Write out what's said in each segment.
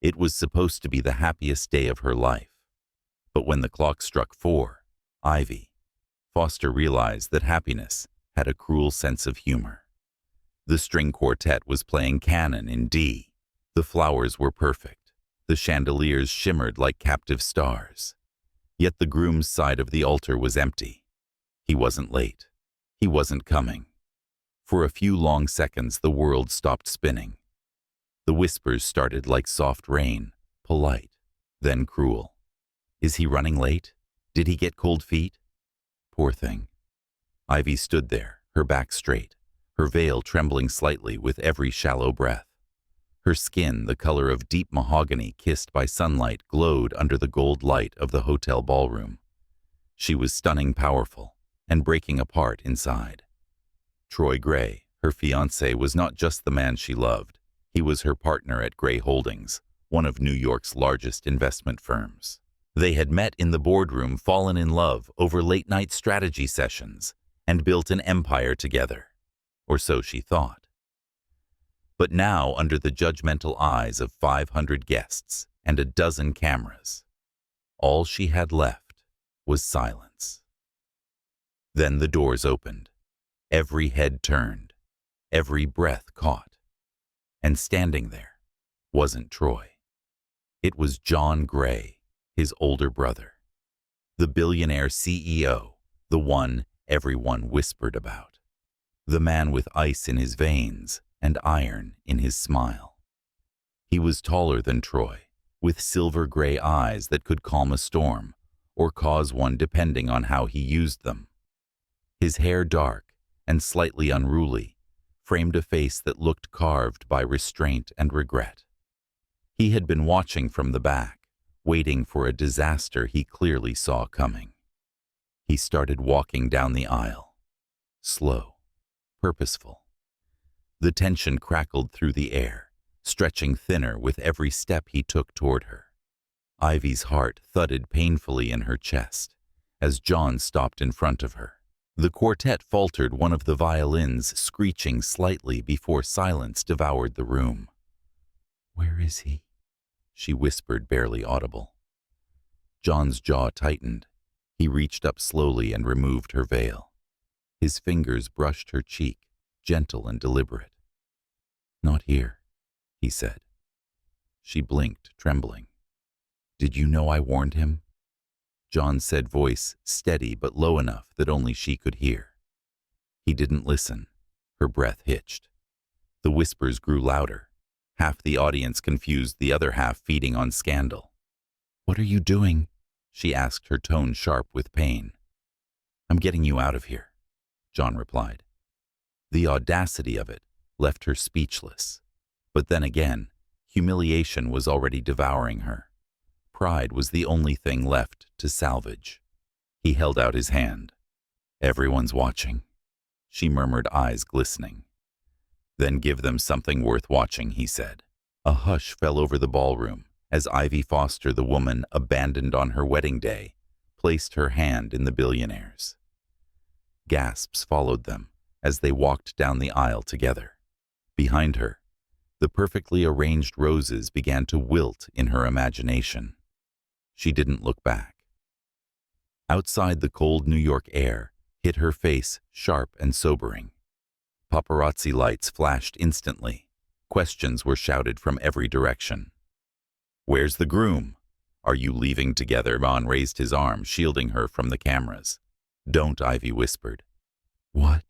It was supposed to be the happiest day of her life. But when the clock struck 4, Ivy, Foster realized that happiness had a cruel sense of humor. The string quartet was playing canon in D. The flowers were perfect. The chandeliers shimmered like captive stars. Yet the groom's side of the altar was empty. He wasn't late. He wasn't coming. For a few long seconds, the world stopped spinning. The whispers started like soft rain, polite, then cruel. Is he running late? Did he get cold feet? Poor thing. Ivy stood there, her back straight, her veil trembling slightly with every shallow breath. Her skin, the color of deep mahogany kissed by sunlight, glowed under the gold light of the hotel ballroom. She was stunning, powerful, and breaking apart inside. Troy Gray, her fiancé, was not just the man she loved. He was her partner at Gray Holdings, one of New York's largest investment firms. They had met in the boardroom, fallen in love over late-night strategy sessions, and built an empire together. Or so she thought. But now, under the judgmental eyes of 500 guests and a dozen cameras, all she had left was silence. Then the doors opened. Every head turned. Every breath caught. And standing there wasn't Troy. It was John Gray, his older brother. The billionaire CEO, the one everyone whispered about. The man with ice in his veins and iron in his smile. He was taller than Troy, with silver-gray eyes that could calm a storm or cause one depending on how he used them. His hair dark and slightly unruly framed a face that looked carved by restraint and regret. He had been watching from the back, waiting for a disaster he clearly saw coming. He started walking down the aisle, slow, purposeful. The tension crackled through the air, stretching thinner with every step he took toward her. Ivy's heart thudded painfully in her chest as John stopped in front of her. The quartet faltered, one of the violins screeching slightly before silence devoured the room. "Where is he?" she whispered, barely audible. John's jaw tightened. He reached up slowly and removed her veil. His fingers brushed her cheek, gentle and deliberate. "Not here," he said. She blinked, trembling. "Did you know I warned him?" John said, voice steady but low enough that only she could hear. He didn't listen. Her breath hitched. The whispers grew louder. Half the audience confused, the other half feeding on scandal. "What are you doing?" she asked, her tone sharp with pain. "I'm getting you out of here," John replied. The audacity of it left her speechless. But then again, humiliation was already devouring her. Pride was the only thing left to salvage. He held out his hand. "Everyone's watching," she murmured, eyes glistening. "Then give them something worth watching," he said. A hush fell over the ballroom as Ivy Foster, the woman abandoned on her wedding day, placed her hand in the billionaire's. Gasps followed them as they walked down the aisle together. Behind her, the perfectly arranged roses began to wilt in her imagination. She didn't look back. Outside, the cold New York air hit her face, sharp and sobering. Paparazzi lights flashed instantly. Questions were shouted from every direction. "Where's the groom? Are you leaving together?" Ron raised his arm, shielding her from the cameras. "Don't," Ivy whispered. "What?"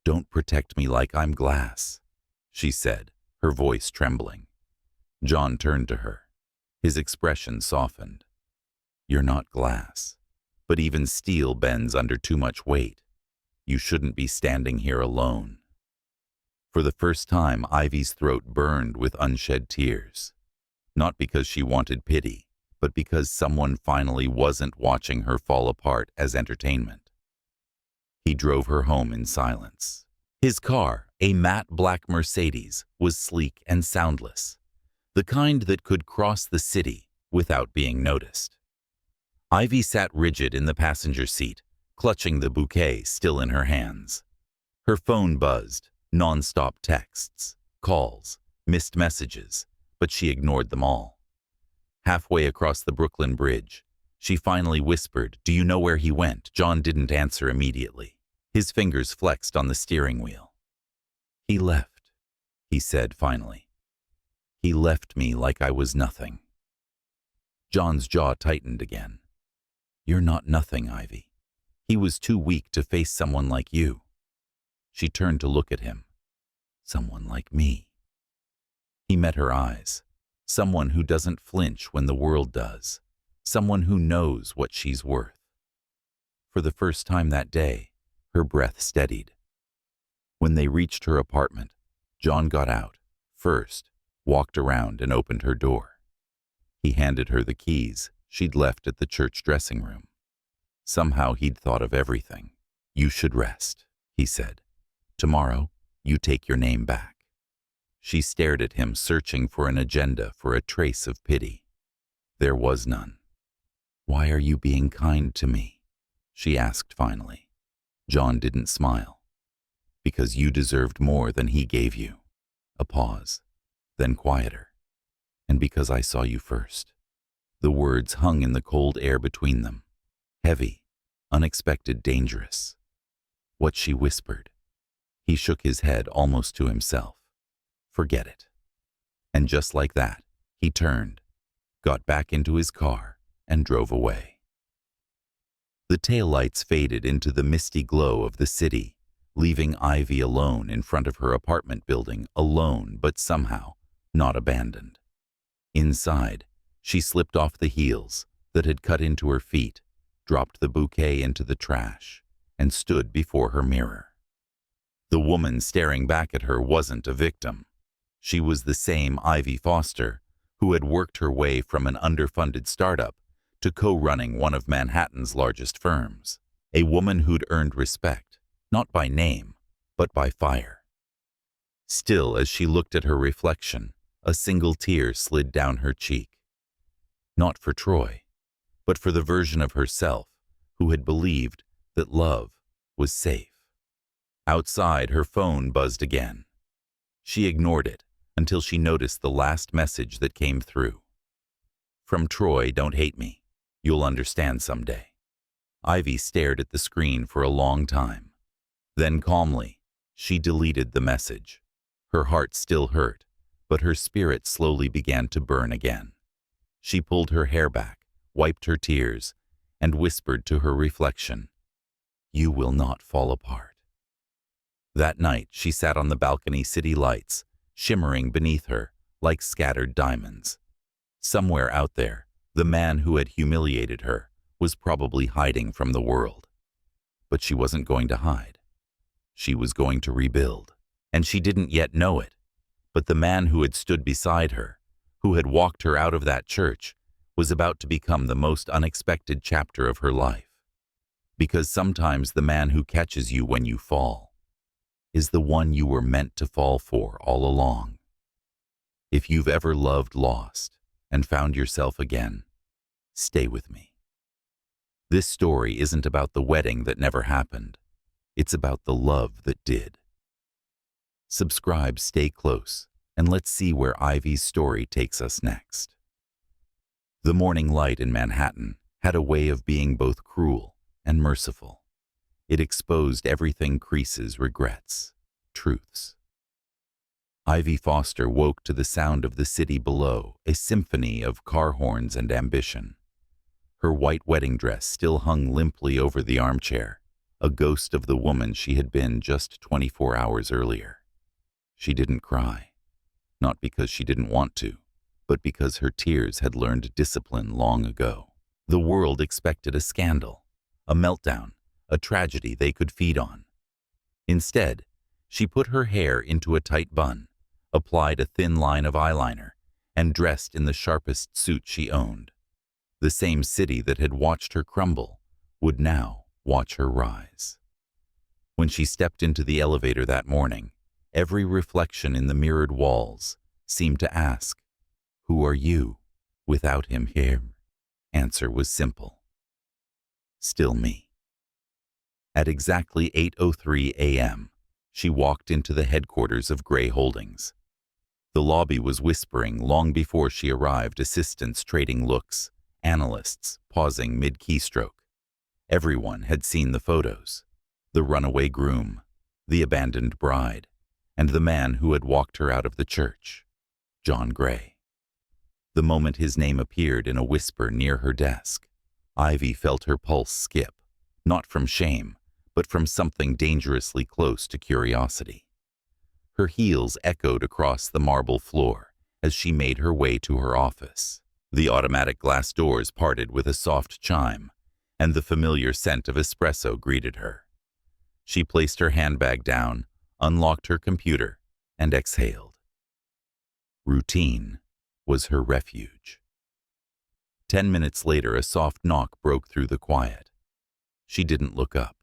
"Don't protect me like I'm glass," she said, her voice trembling. John turned to her. His expression softened. "You're not glass, but even steel bends under too much weight. You shouldn't be standing here alone." For the first time, Ivy's throat burned with unshed tears. Not because she wanted pity, but because someone finally wasn't watching her fall apart as entertainment. He drove her home in silence. His car, a matte black Mercedes, was sleek and soundless, the kind that could cross the city without being noticed. Ivy sat rigid in the passenger seat, clutching the bouquet still in her hands. Her phone buzzed, non-stop texts, calls, missed messages, but she ignored them all. Halfway across the Brooklyn Bridge, she finally whispered, "Do you know where he went?" John didn't answer immediately. His fingers flexed on the steering wheel. "He left," he said finally. "He left me like I was nothing." John's jaw tightened again. "You're not nothing, Ivy. He was too weak to face someone like you." She turned to look at him. "Someone like me." He met her eyes. Someone who doesn't flinch when the world does. Someone who knows what she's worth. For the first time that day, her breath steadied. When they reached her apartment, John got out, first, walked around and opened her door. He handed her the keys she'd left at the church dressing room. Somehow he'd thought of everything. "You should rest," he said. "Tomorrow, you take your name back." She stared at him, searching for an agenda, for a trace of pity. There was none. "Why are you being kind to me?" she asked finally. John didn't smile. "Because you deserved more than he gave you." A pause, then quieter. "And because I saw you first." The words hung in the cold air between them. Heavy, unexpected, dangerous. What she whispered. He shook his head almost to himself. Forget it. And just like that, he turned, got back into his car, and drove away. The taillights faded into the misty glow of the city, leaving Ivy alone in front of her apartment building, alone but somehow not abandoned. Inside, she slipped off the heels that had cut into her feet, dropped the bouquet into the trash, and stood before her mirror. The woman staring back at her wasn't a victim. She was the same Ivy Foster who had worked her way from an underfunded startup to co-running one of Manhattan's largest firms. A woman who'd earned respect, not by name, but by fire. Still, as she looked at her reflection, a single tear slid down her cheek. Not for Troy, but for the version of herself who had believed that love was safe. Outside, her phone buzzed again. She ignored it until she noticed the last message that came through. "From Troy, don't hate me. You'll understand someday." Ivy stared at the screen for a long time. Then calmly, she deleted the message. Her heart still hurt, but her spirit slowly began to burn again. She pulled her hair back, wiped her tears, and whispered to her reflection, "You will not fall apart." That night, she sat on the balcony, city lights shimmering beneath her like scattered diamonds. Somewhere out there, the man who had humiliated her was probably hiding from the world. But she wasn't going to hide. She was going to rebuild. And she didn't yet know it. But the man who had stood beside her, who had walked her out of that church, was about to become the most unexpected chapter of her life. Because sometimes the man who catches you when you fall is the one you were meant to fall for all along. If you've ever loved lost and found yourself again, stay with me. This story isn't about the wedding that never happened. It's about the love that did. Subscribe, stay close, and let's see where Ivy's story takes us next. The morning light in Manhattan had a way of being both cruel and merciful. It exposed everything: creases, regrets, truths. Ivy Foster woke to the sound of the city below, a symphony of car horns and ambition. Her white wedding dress still hung limply over the armchair, a ghost of the woman she had been just 24 hours earlier. She didn't cry, not because she didn't want to, but because her tears had learned discipline long ago. The world expected a scandal, a meltdown, a tragedy they could feed on. Instead, she put her hair into a tight bun, applied a thin line of eyeliner, and dressed in the sharpest suit she owned. The same city that had watched her crumble would now watch her rise. When she stepped into the elevator that morning, every reflection in the mirrored walls seemed to ask, "Who are you without him here?" Answer was simple. Still me. At exactly 8:03 a.m., she walked into the headquarters of Gray Holdings. The lobby was whispering long before she arrived, assistants trading looks, analysts pausing mid-keystroke. Everyone had seen the photos. The runaway groom, the abandoned bride, and the man who had walked her out of the church, John Gray. The moment his name appeared in a whisper near her desk, Ivy felt her pulse skip, not from shame, but from something dangerously close to curiosity. Her heels echoed across the marble floor as she made her way to her office. The automatic glass doors parted with a soft chime, and the familiar scent of espresso greeted her. She placed her handbag down, unlocked her computer, and exhaled. Routine was her refuge. 10 minutes later, a soft knock broke through the quiet. She didn't look up.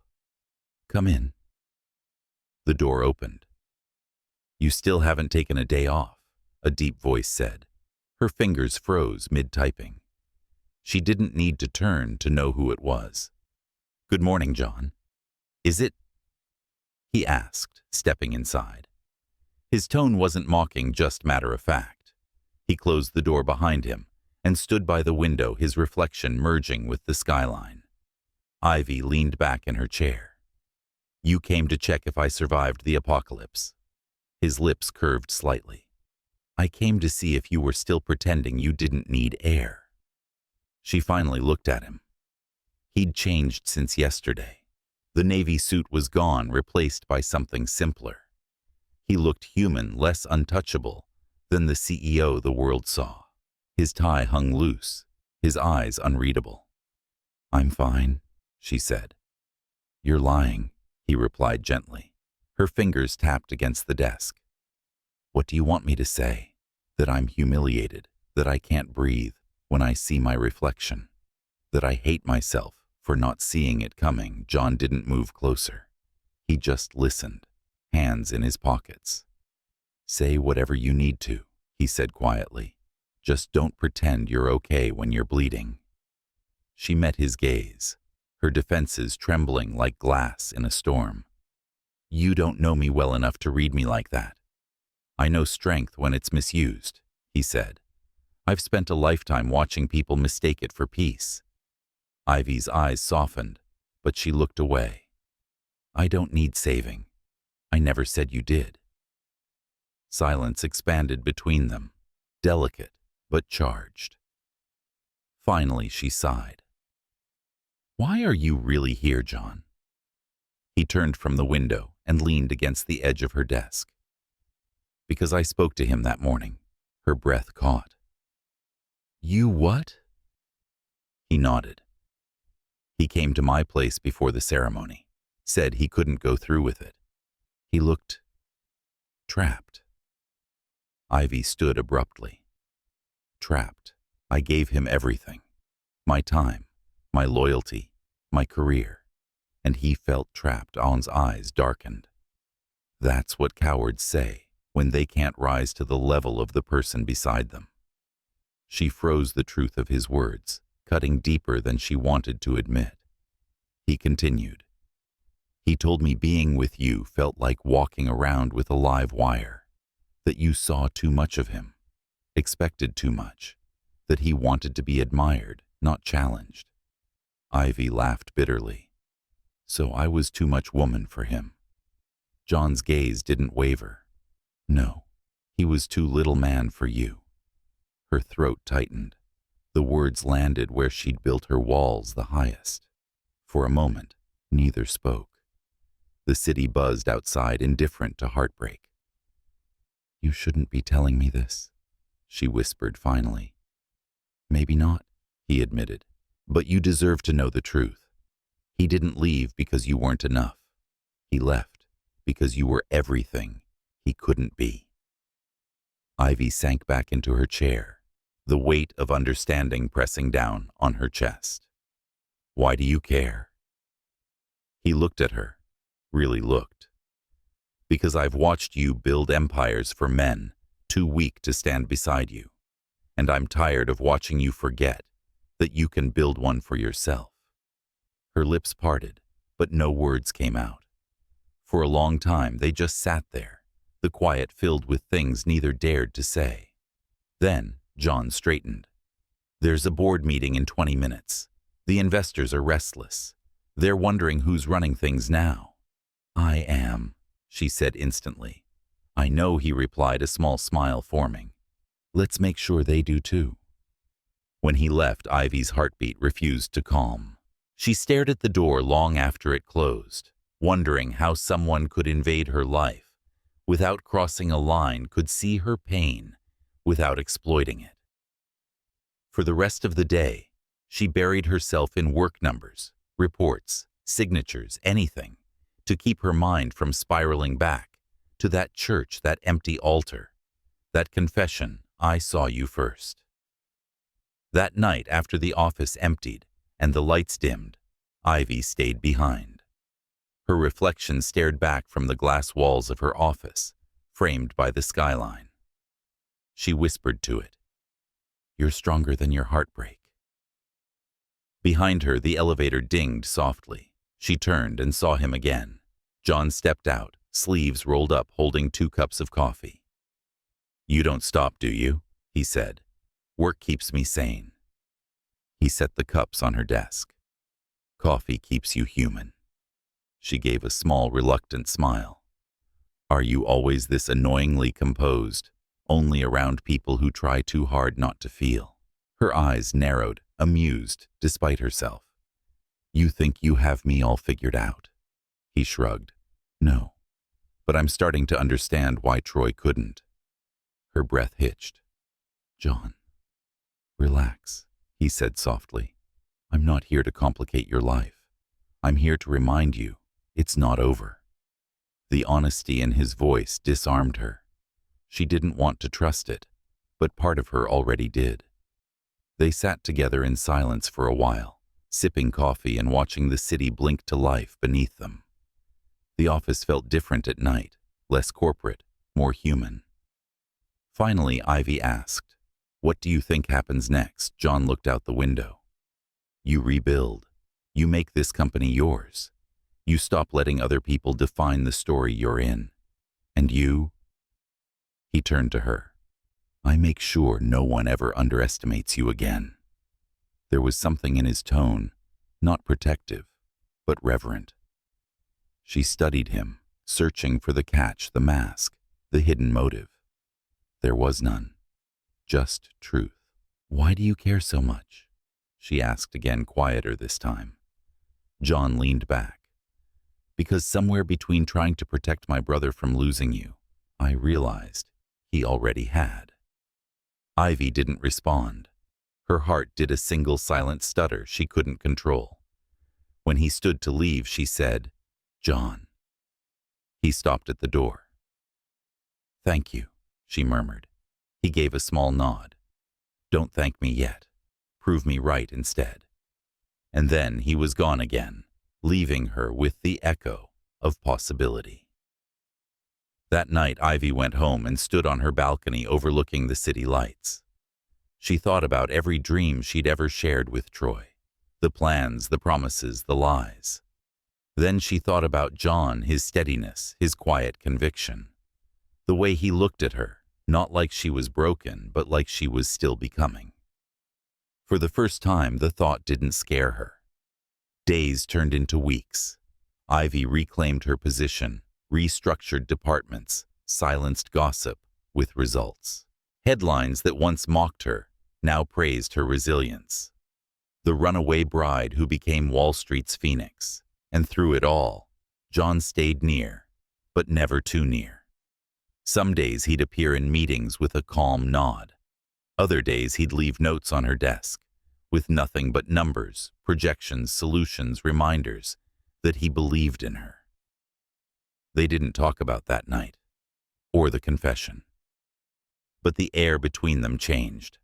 "Come in." The door opened. "You still haven't taken a day off," a deep voice said. Her fingers froze mid-typing. She didn't need to turn to know who it was. "Good morning, John. Is it?" he asked, stepping inside. His tone wasn't mocking, just matter-of-fact. He closed the door behind him and stood by the window, his reflection merging with the skyline. Ivy leaned back in her chair. "You came to check if I survived the apocalypse." His lips curved slightly. "I came to see if you were still pretending you didn't need air." She finally looked at him. He'd changed since yesterday. The navy suit was gone, replaced by something simpler. He looked human, less untouchable than the CEO the world saw. His tie hung loose, his eyes unreadable. "I'm fine," she said. "You're lying," he replied gently. Her fingers tapped against the desk. "What do you want me to say? That I'm humiliated, that I can't breathe when I see my reflection, that I hate myself for not seeing it coming?" John didn't move closer. He just listened, hands in his pockets. "Say whatever you need to," he said quietly. "Just don't pretend you're okay when you're bleeding." She met his gaze, her defenses trembling like glass in a storm. "You don't know me well enough to read me like that. I know strength when it's misused," he said. "I've spent a lifetime watching people mistake it for peace." Ivy's eyes softened, but she looked away. "I don't need saving. I never said you did." Silence expanded between them, delicate but charged. Finally, she sighed. "Why are you really here, John?" He turned from the window and leaned against the edge of her desk. "Because I spoke to him that morning." Her breath caught. "You what?" He nodded. "He came to my place before the ceremony, said he couldn't go through with it. He looked trapped." Ivy stood abruptly. "Trapped. I gave him everything. My time, my loyalty, my career. And he felt trapped." On's eyes darkened. "That's what cowards say when they can't rise to the level of the person beside them." She froze the truth of his words, cutting deeper than she wanted to admit. He continued. "He told me being with you felt like walking around with a live wire, that you saw too much of him, expected too much, that he wanted to be admired, not challenged." Ivy laughed bitterly. "So I was too much woman for him." John's gaze didn't waver. "No, he was too little man for you." Her throat tightened. The words landed where she'd built her walls the highest. For a moment, neither spoke. The city buzzed outside, indifferent to heartbreak. "You shouldn't be telling me this," she whispered finally. "Maybe not," he admitted, "but you deserve to know the truth. He didn't leave because you weren't enough. He left because you were everything he couldn't be." Ivy sank back into her chair, the weight of understanding pressing down on her chest. "Why do you care?" He looked at her, really looked. "Because I've watched you build empires for men too weak to stand beside you, and I'm tired of watching you forget that you can build one for yourself." Her lips parted, but no words came out. For a long time they just sat there, the quiet filled with things neither dared to say. Then John straightened. There's a board meeting in 20 minutes. The investors are restless. They're wondering who's running things now. I am, she said instantly. I know, he replied, a small smile forming. Let's make sure they do too. When he left, Ivy's heartbeat refused to calm. She stared at the door long after it closed, wondering how someone could invade her life without crossing a line, could see her pain without exploiting it. For the rest of the day, she buried herself in work numbers, reports, signatures, anything to keep her mind from spiraling back to that church, that empty altar, that confession, I saw you first. That night, after the office emptied and the lights dimmed, Ivy stayed behind. Her reflection stared back from the glass walls of her office, framed by the skyline. She whispered to it, "You're stronger than your heartbreak." Behind her, the elevator dinged softly. She turned and saw him again. John stepped out, sleeves rolled up, holding 2 cups of coffee. "You don't stop, do you?" he said. "Work keeps me sane." He set the cups on her desk. "Coffee keeps you human." She gave a small, reluctant smile. "Are you always this annoyingly composed, only around people who try too hard not to feel?" Her eyes narrowed, amused, despite herself. "You think you have me all figured out?" He shrugged. "No, but I'm starting to understand why Troy couldn't." Her breath hitched. "John, relax," he said softly. "I'm not here to complicate your life. I'm here to remind you it's not over." The honesty in his voice disarmed her. She didn't want to trust it, but part of her already did. They sat together in silence for a while, sipping coffee and watching the city blink to life beneath them. The office felt different at night, less corporate, more human. Finally, Ivy asked, "What do you think happens next?" John looked out the window. "You rebuild. You make this company yours. You stop letting other people define the story you're in. And you?" He turned to her. "I make sure no one ever underestimates you again." There was something in his tone, not protective, but reverent. She studied him, searching for the catch, the mask, the hidden motive. There was none, just truth. "Why do you care so much?" she asked again, quieter this time. John leaned back. "Because somewhere between trying to protect my brother from losing you, I realized he already had." Ivy didn't respond. Her heart did a single silent stutter she couldn't control. When he stood to leave, she said, "John." He stopped at the door. "Thank you," she murmured. He gave a small nod. "Don't thank me yet. Prove me right instead." And then he was gone again, leaving her with the echo of possibility. That night, Ivy went home and stood on her balcony overlooking the city lights. She thought about every dream she'd ever shared with Troy, the plans, the promises, the lies. Then she thought about John, his steadiness, his quiet conviction. The way he looked at her, not like she was broken, but like she was still becoming. For the first time, the thought didn't scare her. Days turned into weeks. Ivy reclaimed her position, restructured departments, silenced gossip with results. Headlines that once mocked her now praised her resilience. The runaway bride who became Wall Street's phoenix. And through it all, John stayed near, but never too near. Some days he'd appear in meetings with a calm nod. Other days he'd leave notes on her desk, with nothing but numbers, projections, solutions, reminders that he believed in her. They didn't talk about that night, or the confession. But the air between them changed.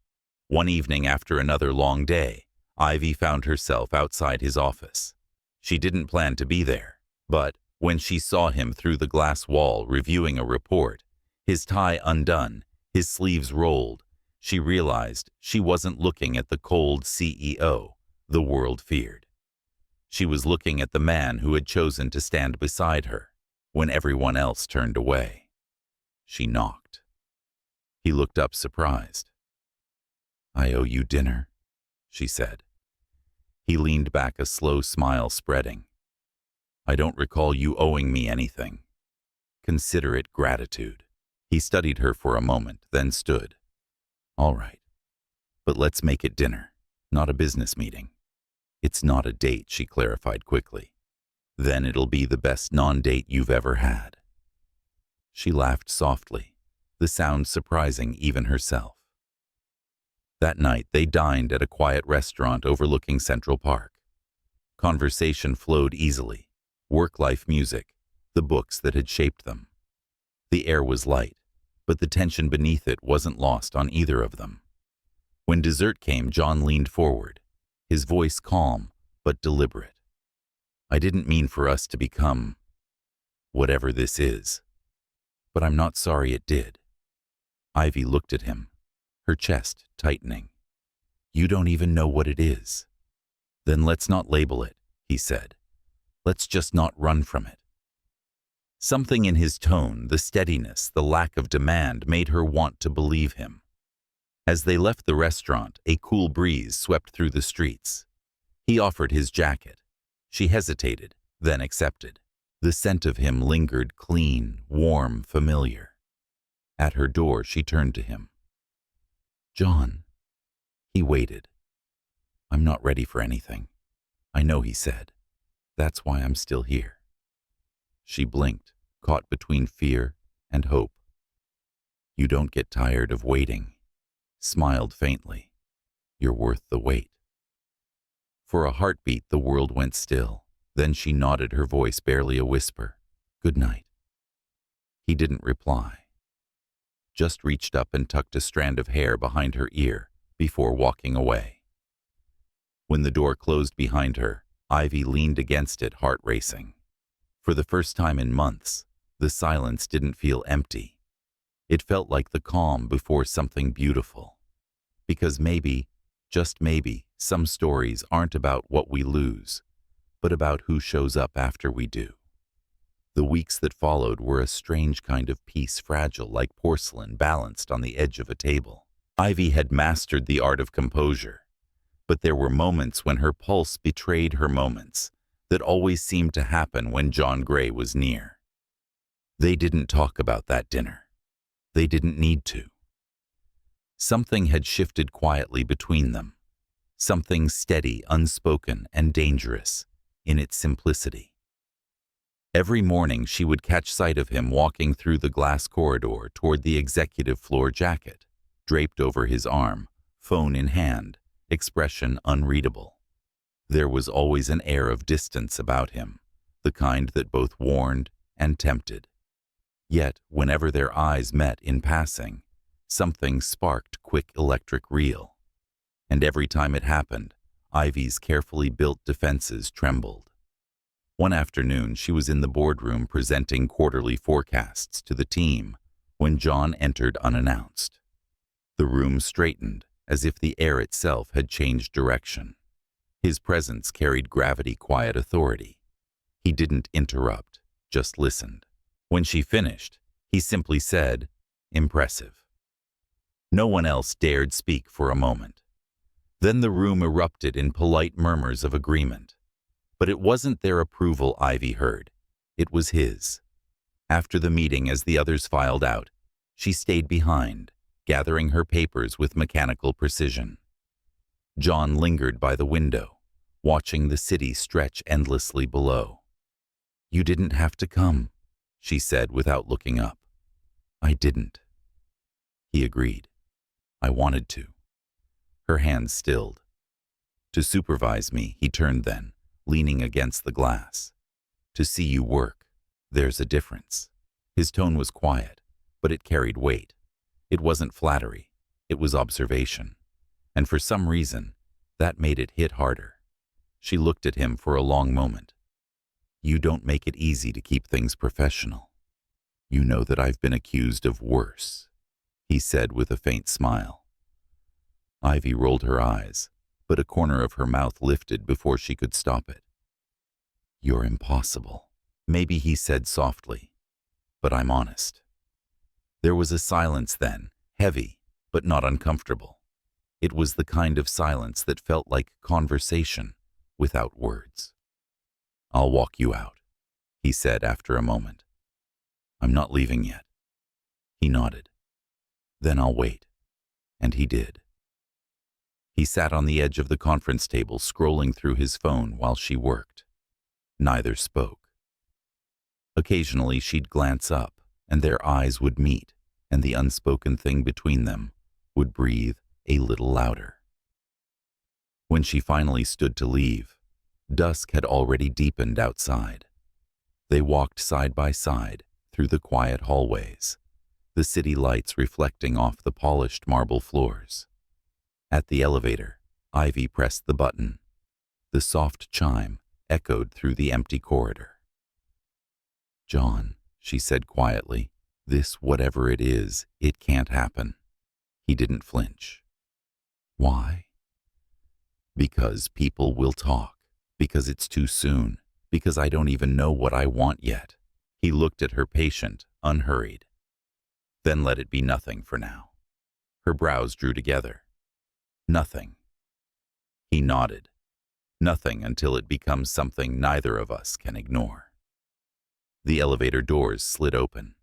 One evening after another long day, Ivy found herself outside his office. She didn't plan to be there, but when she saw him through the glass wall reviewing a report, his tie undone, his sleeves rolled, she realized she wasn't looking at the cold CEO the world feared. She was looking at the man who had chosen to stand beside her when everyone else turned away. She knocked. He looked up surprised. "I owe you dinner," she said. He leaned back, a slow smile spreading. "I don't recall you owing me anything. Consider it gratitude." He studied her for a moment, then stood. "All right, but let's make it dinner, not a business meeting." "It's not a date," she clarified quickly. "Then it'll be the best non-date you've ever had." She laughed softly, the sound surprising even herself. That night they dined at a quiet restaurant overlooking Central Park. Conversation flowed easily, work-life music, the books that had shaped them. The air was light, but the tension beneath it wasn't lost on either of them. When dessert came, John leaned forward, his voice calm but deliberate. "I didn't mean for us to become whatever this is, but I'm not sorry it did." Ivy looked at him, her chest tightening. "You don't even know what it is." "Then let's not label it," he said. "Let's just not run from it." Something in his tone, the steadiness, the lack of demand, made her want to believe him. As they left the restaurant, a cool breeze swept through the streets. He offered his jacket. She hesitated, then accepted. The scent of him lingered, clean, warm, familiar. At her door, she turned to him. "John." He waited. "I'm not ready for anything." "I know," he said. "That's why I'm still here." She blinked, caught between fear and hope. "You don't get tired of waiting," smiled faintly. "You're worth the wait." For a heartbeat, the world went still. Then she nodded, her voice barely a whisper. "Good night." He didn't reply, just reached up and tucked a strand of hair behind her ear before walking away. When the door closed behind her, Ivy leaned against it, heart racing. For the first time in months, the silence didn't feel empty. It felt like the calm before something beautiful. Because maybe, just maybe, some stories aren't about what we lose, but about who shows up after we do. The weeks that followed were a strange kind of peace, fragile like porcelain balanced on the edge of a table. Ivy had mastered the art of composure, but there were moments when her pulse betrayed her, moments that always seemed to happen when John Gray was near. They didn't talk about that dinner. They didn't need to. Something had shifted quietly between them, something steady, unspoken, and dangerous in its simplicity. Every morning she would catch sight of him walking through the glass corridor toward the executive floor, jacket draped over his arm, phone in hand, expression unreadable. There was always an air of distance about him, the kind that both warned and tempted. Yet, whenever their eyes met in passing, something sparked, quick electric reel. And every time it happened, Ivy's carefully built defenses trembled. One afternoon, she was in the boardroom presenting quarterly forecasts to the team when John entered unannounced. The room straightened, as if the air itself had changed direction. His presence carried gravity, quiet authority. He didn't interrupt, just listened. When she finished, he simply said, "Impressive." No one else dared speak for a moment. Then the room erupted in polite murmurs of agreement. But it wasn't their approval Ivy heard. It was his. After the meeting, as the others filed out, she stayed behind, gathering her papers with mechanical precision. John lingered by the window, watching the city stretch endlessly below. "You didn't have to come," she said without looking up. "I didn't." He agreed. "I wanted to." Her hands stilled. "To supervise me," he turned then, leaning against the glass. "To see you work. There's a difference." His tone was quiet, but it carried weight. It wasn't flattery, it was observation. And for some reason, that made it hit harder. She looked at him for a long moment. "You don't make it easy to keep things professional. You know that I've been accused of worse," he said with a faint smile. Ivy rolled her eyes, but a corner of her mouth lifted before she could stop it. "You're impossible," maybe he said softly, "but I'm honest." There was a silence then, heavy, but not uncomfortable. It was the kind of silence that felt like conversation without words. "I'll walk you out," he said after a moment. "I'm not leaving yet." He nodded. "Then I'll wait." And he did. He sat on the edge of the conference table, scrolling through his phone while she worked. Neither spoke. Occasionally she'd glance up, and their eyes would meet, and the unspoken thing between them would breathe a little louder. When she finally stood to leave, dusk had already deepened outside. They walked side by side through the quiet hallways, the city lights reflecting off the polished marble floors. At the elevator, Ivy pressed the button. The soft chime echoed through the empty corridor. "John," she said quietly, "this, whatever it is, it can't happen." He didn't flinch. "Why?" "Because people will talk, because it's too soon, because I don't even know what I want yet." He looked at her, patient, unhurried. "Then let it be nothing for now." Her brows drew together. "Nothing." He nodded. "Nothing until it becomes something neither of us can ignore." The elevator doors slid open.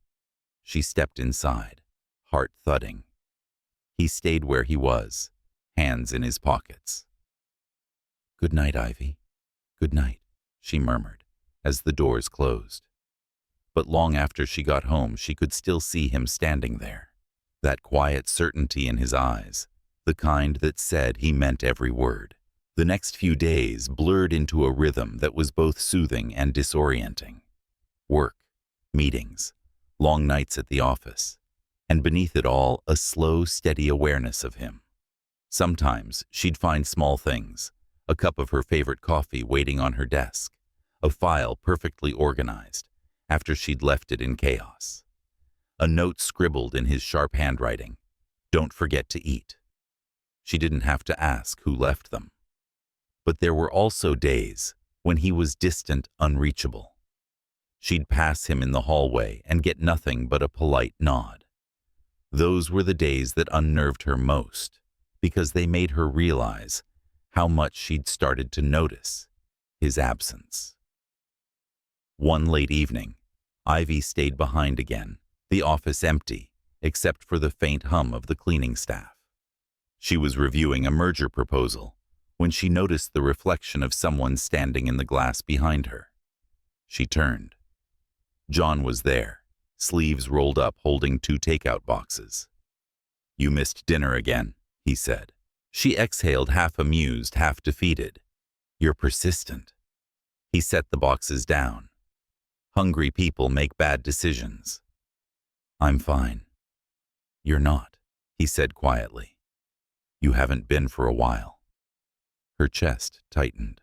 She stepped inside, heart thudding. He stayed where he was, hands in his pockets. "Good night, Ivy. Good night," she murmured, as the doors closed. But long after she got home, she could still see him standing there, that quiet certainty in his eyes, the kind that said he meant every word. The next few days blurred into a rhythm that was both soothing and disorienting. Work, meetings, long nights at the office, and beneath it all, a slow, steady awareness of him. Sometimes she'd find small things, a cup of her favorite coffee waiting on her desk, a file perfectly organized after she'd left it in chaos, a note scribbled in his sharp handwriting, "Don't forget to eat." She didn't have to ask who left them. But there were also days when he was distant, unreachable. She'd pass him in the hallway and get nothing but a polite nod. Those were the days that unnerved her most, because they made her realize how much she'd started to notice his absence. One late evening, Ivy stayed behind again, the office empty, except for the faint hum of the cleaning staff. She was reviewing a merger proposal when she noticed the reflection of someone standing in the glass behind her. She turned. John was there, sleeves rolled up, holding 2 takeout boxes. "You missed dinner again," he said. She exhaled, half amused, half defeated. "You're persistent." He set the boxes down. "Hungry people make bad decisions." "I'm fine." "You're not," he said quietly. "You haven't been for a while." Her chest tightened.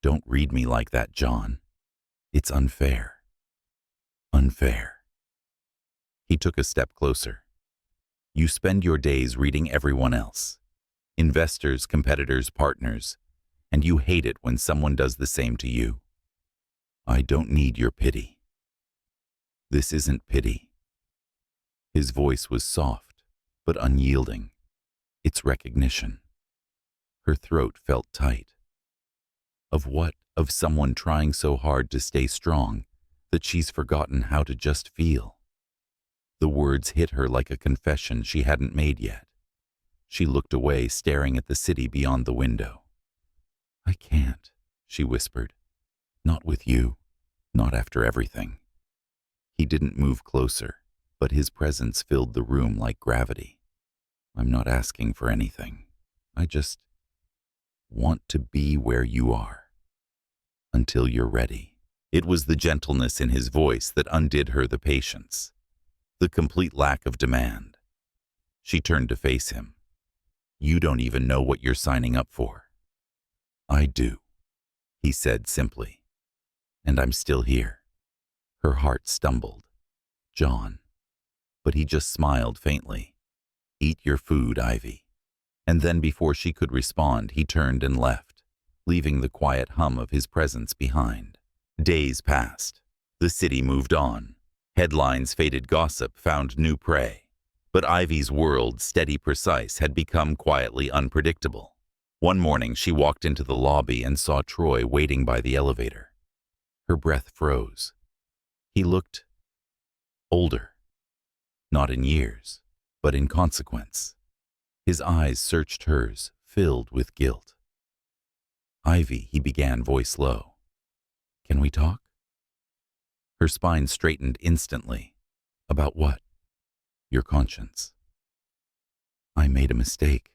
"Don't read me like that, John. It's unfair." "Unfair." He took a step closer. "You spend your days reading everyone else. Investors, competitors, partners, and you hate it when someone does the same to you. I don't need your pity." "This isn't pity." His voice was soft, but unyielding. "It's recognition." Her throat felt tight. Of what? Of someone trying so hard to stay strong that she's forgotten how to just feel. The words hit her like a confession she hadn't made yet. She looked away, staring at the city beyond the window. "I can't," she whispered. "Not with you. Not after everything." He didn't move closer, but his presence filled the room like gravity. "I'm not asking for anything. I just want to be where you are. Until you're ready." It was the gentleness in his voice that undid her the patience, the complete lack of demand. She turned to face him. "You don't even know what you're signing up for." "I do," he said simply. "And I'm still here." Her heart stumbled. "John." But he just smiled faintly. "Eat your food, Ivy." And then before she could respond, he turned and left, leaving the quiet hum of his presence behind. Days passed. The city moved on. Headlines' faded gossip found new prey, but Ivy's world, steady precise, had become quietly unpredictable. One morning she walked into the lobby and saw Troy waiting by the elevator. Her breath froze. He looked older, not in years, but in consequence. His eyes searched hers, filled with guilt. "Ivy," he began, voice low. "Can we talk?" Her spine straightened instantly. "About what?" "Your conscience." "I made a mistake,"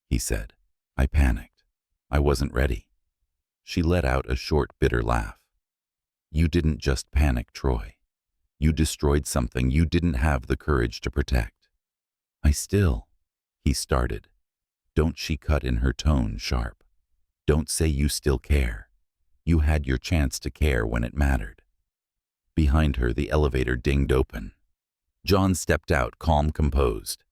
he said. "I panicked. I wasn't ready." She let out a short, bitter laugh. "You didn't just panic, Troy. You destroyed something you didn't have the courage to protect." He started. "Don't," she cut in, her tone sharp. "Don't say you still care. You had your chance to care when it mattered." Behind her, the elevator dinged open. John stepped out, calm, composed.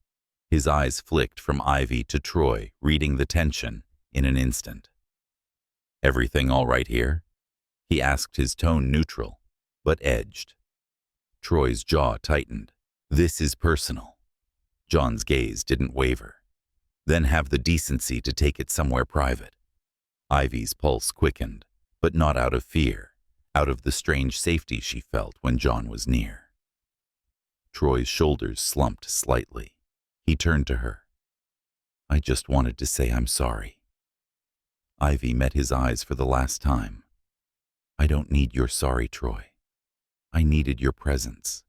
His eyes flicked from Ivy to Troy, reading the tension in an instant. "Everything all right here?" he asked, his tone neutral, but edged. Troy's jaw tightened. "This is personal." John's gaze didn't waver. "Then have the decency to take it somewhere private." Ivy's pulse quickened, but not out of fear, out of the strange safety she felt when John was near. Troy's shoulders slumped slightly. He turned to her. "I just wanted to say I'm sorry." Ivy met his eyes for the last time. "I don't need your sorry, Troy. I needed your presence,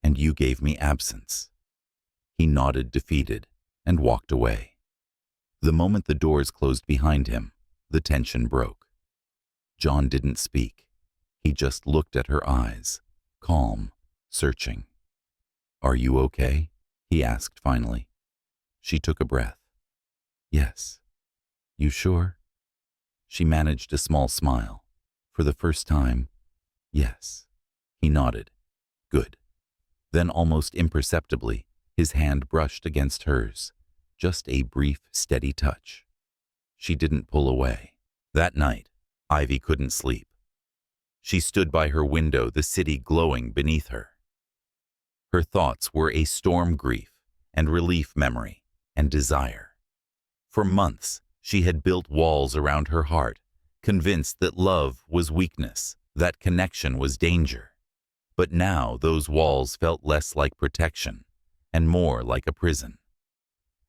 and you gave me absence." He nodded, defeated, and walked away. The moment the doors closed behind him, the tension broke. John didn't speak. He just looked at her eyes, calm, searching. "Are you okay?" he asked finally. She took a breath. "Yes." "You sure?" She managed a small smile. "For the first time, yes." He nodded. "Good." Then, almost imperceptibly, his hand brushed against hers. Just a brief, steady touch. She didn't pull away. That night, Ivy couldn't sleep. She stood by her window, the city glowing beneath her. Her thoughts were a storm, grief and relief, memory and desire. For months, she had built walls around her heart, convinced that love was weakness, that connection was danger. But now those walls felt less like protection and more like a prison.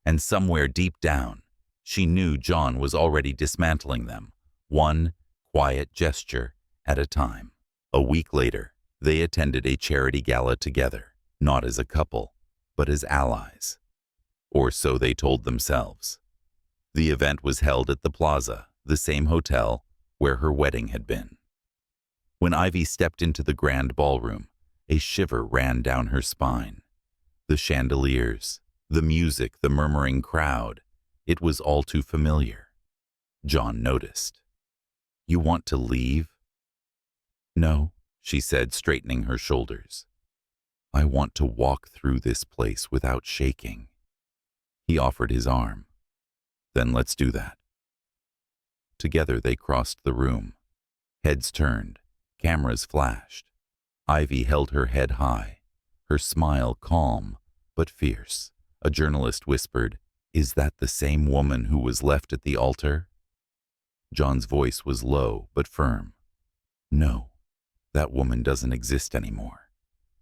And somewhere deep down, she knew John was already dismantling them, one quiet gesture at a time. A week later, they attended a charity gala together, not as a couple, but as allies. Or so they told themselves. The event was held at the Plaza, the same hotel where her wedding had been. When Ivy stepped into the grand ballroom, a shiver ran down her spine. The chandeliers, the music, the murmuring crowd, it was all too familiar. John noticed. "You want to leave?" "No," she said, straightening her shoulders. "I want to walk through this place without shaking." He offered his arm. "Then let's do that." Together they crossed the room. Heads turned, cameras flashed. Ivy held her head high, her smile calm but fierce. A journalist whispered, "Is that the same woman who was left at the altar?" John's voice was low but firm. "No, that woman doesn't exist anymore."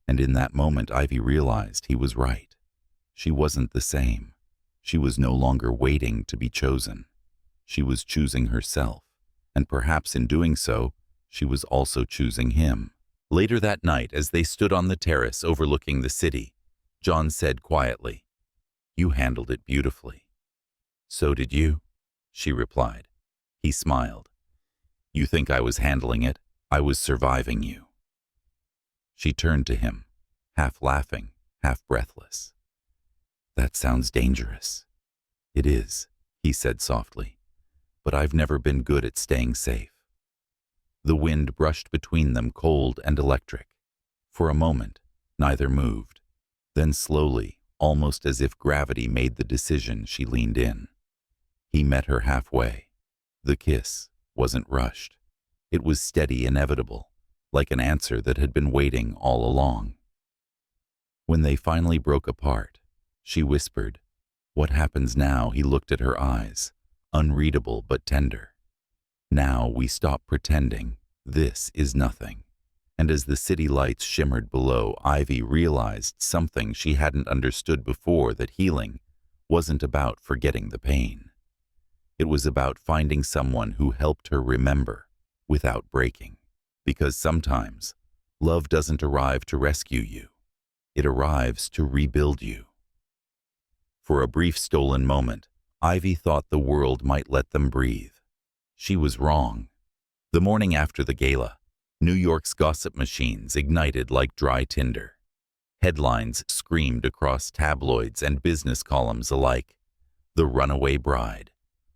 And in that moment, Ivy realized he was right. She wasn't the same. She was no longer waiting to be chosen. She was choosing herself, and perhaps in doing so, she was also choosing him. Later that night, as they stood on the terrace overlooking the city, John said quietly, "You handled it beautifully." "So did you," she replied. He smiled. "You think I was handling it? I was surviving you." She turned to him, half laughing, half breathless. "That sounds dangerous." "It is," he said softly, "but I've never been good at staying safe." The wind brushed between them, cold and electric. For a moment, neither moved. Then slowly, almost as if gravity made the decision, she leaned in. He met her halfway. The kiss wasn't rushed. It was steady, inevitable, like an answer that had been waiting all along. When they finally broke apart, she whispered, "What happens now?" He looked at her eyes, unreadable but tender. "Now we stop pretending. This is nothing." And as the city lights shimmered below, Ivy realized something she hadn't understood before, that healing wasn't about forgetting the pain. It was about finding someone who helped her remember without breaking. Because sometimes love doesn't arrive to rescue you. It arrives to rebuild you. For a brief stolen moment, Ivy thought the world might let them breathe. She was wrong. The morning after the gala, New York's gossip machines ignited like dry tinder. Headlines screamed across tabloids and business columns alike. "The Runaway Bride,"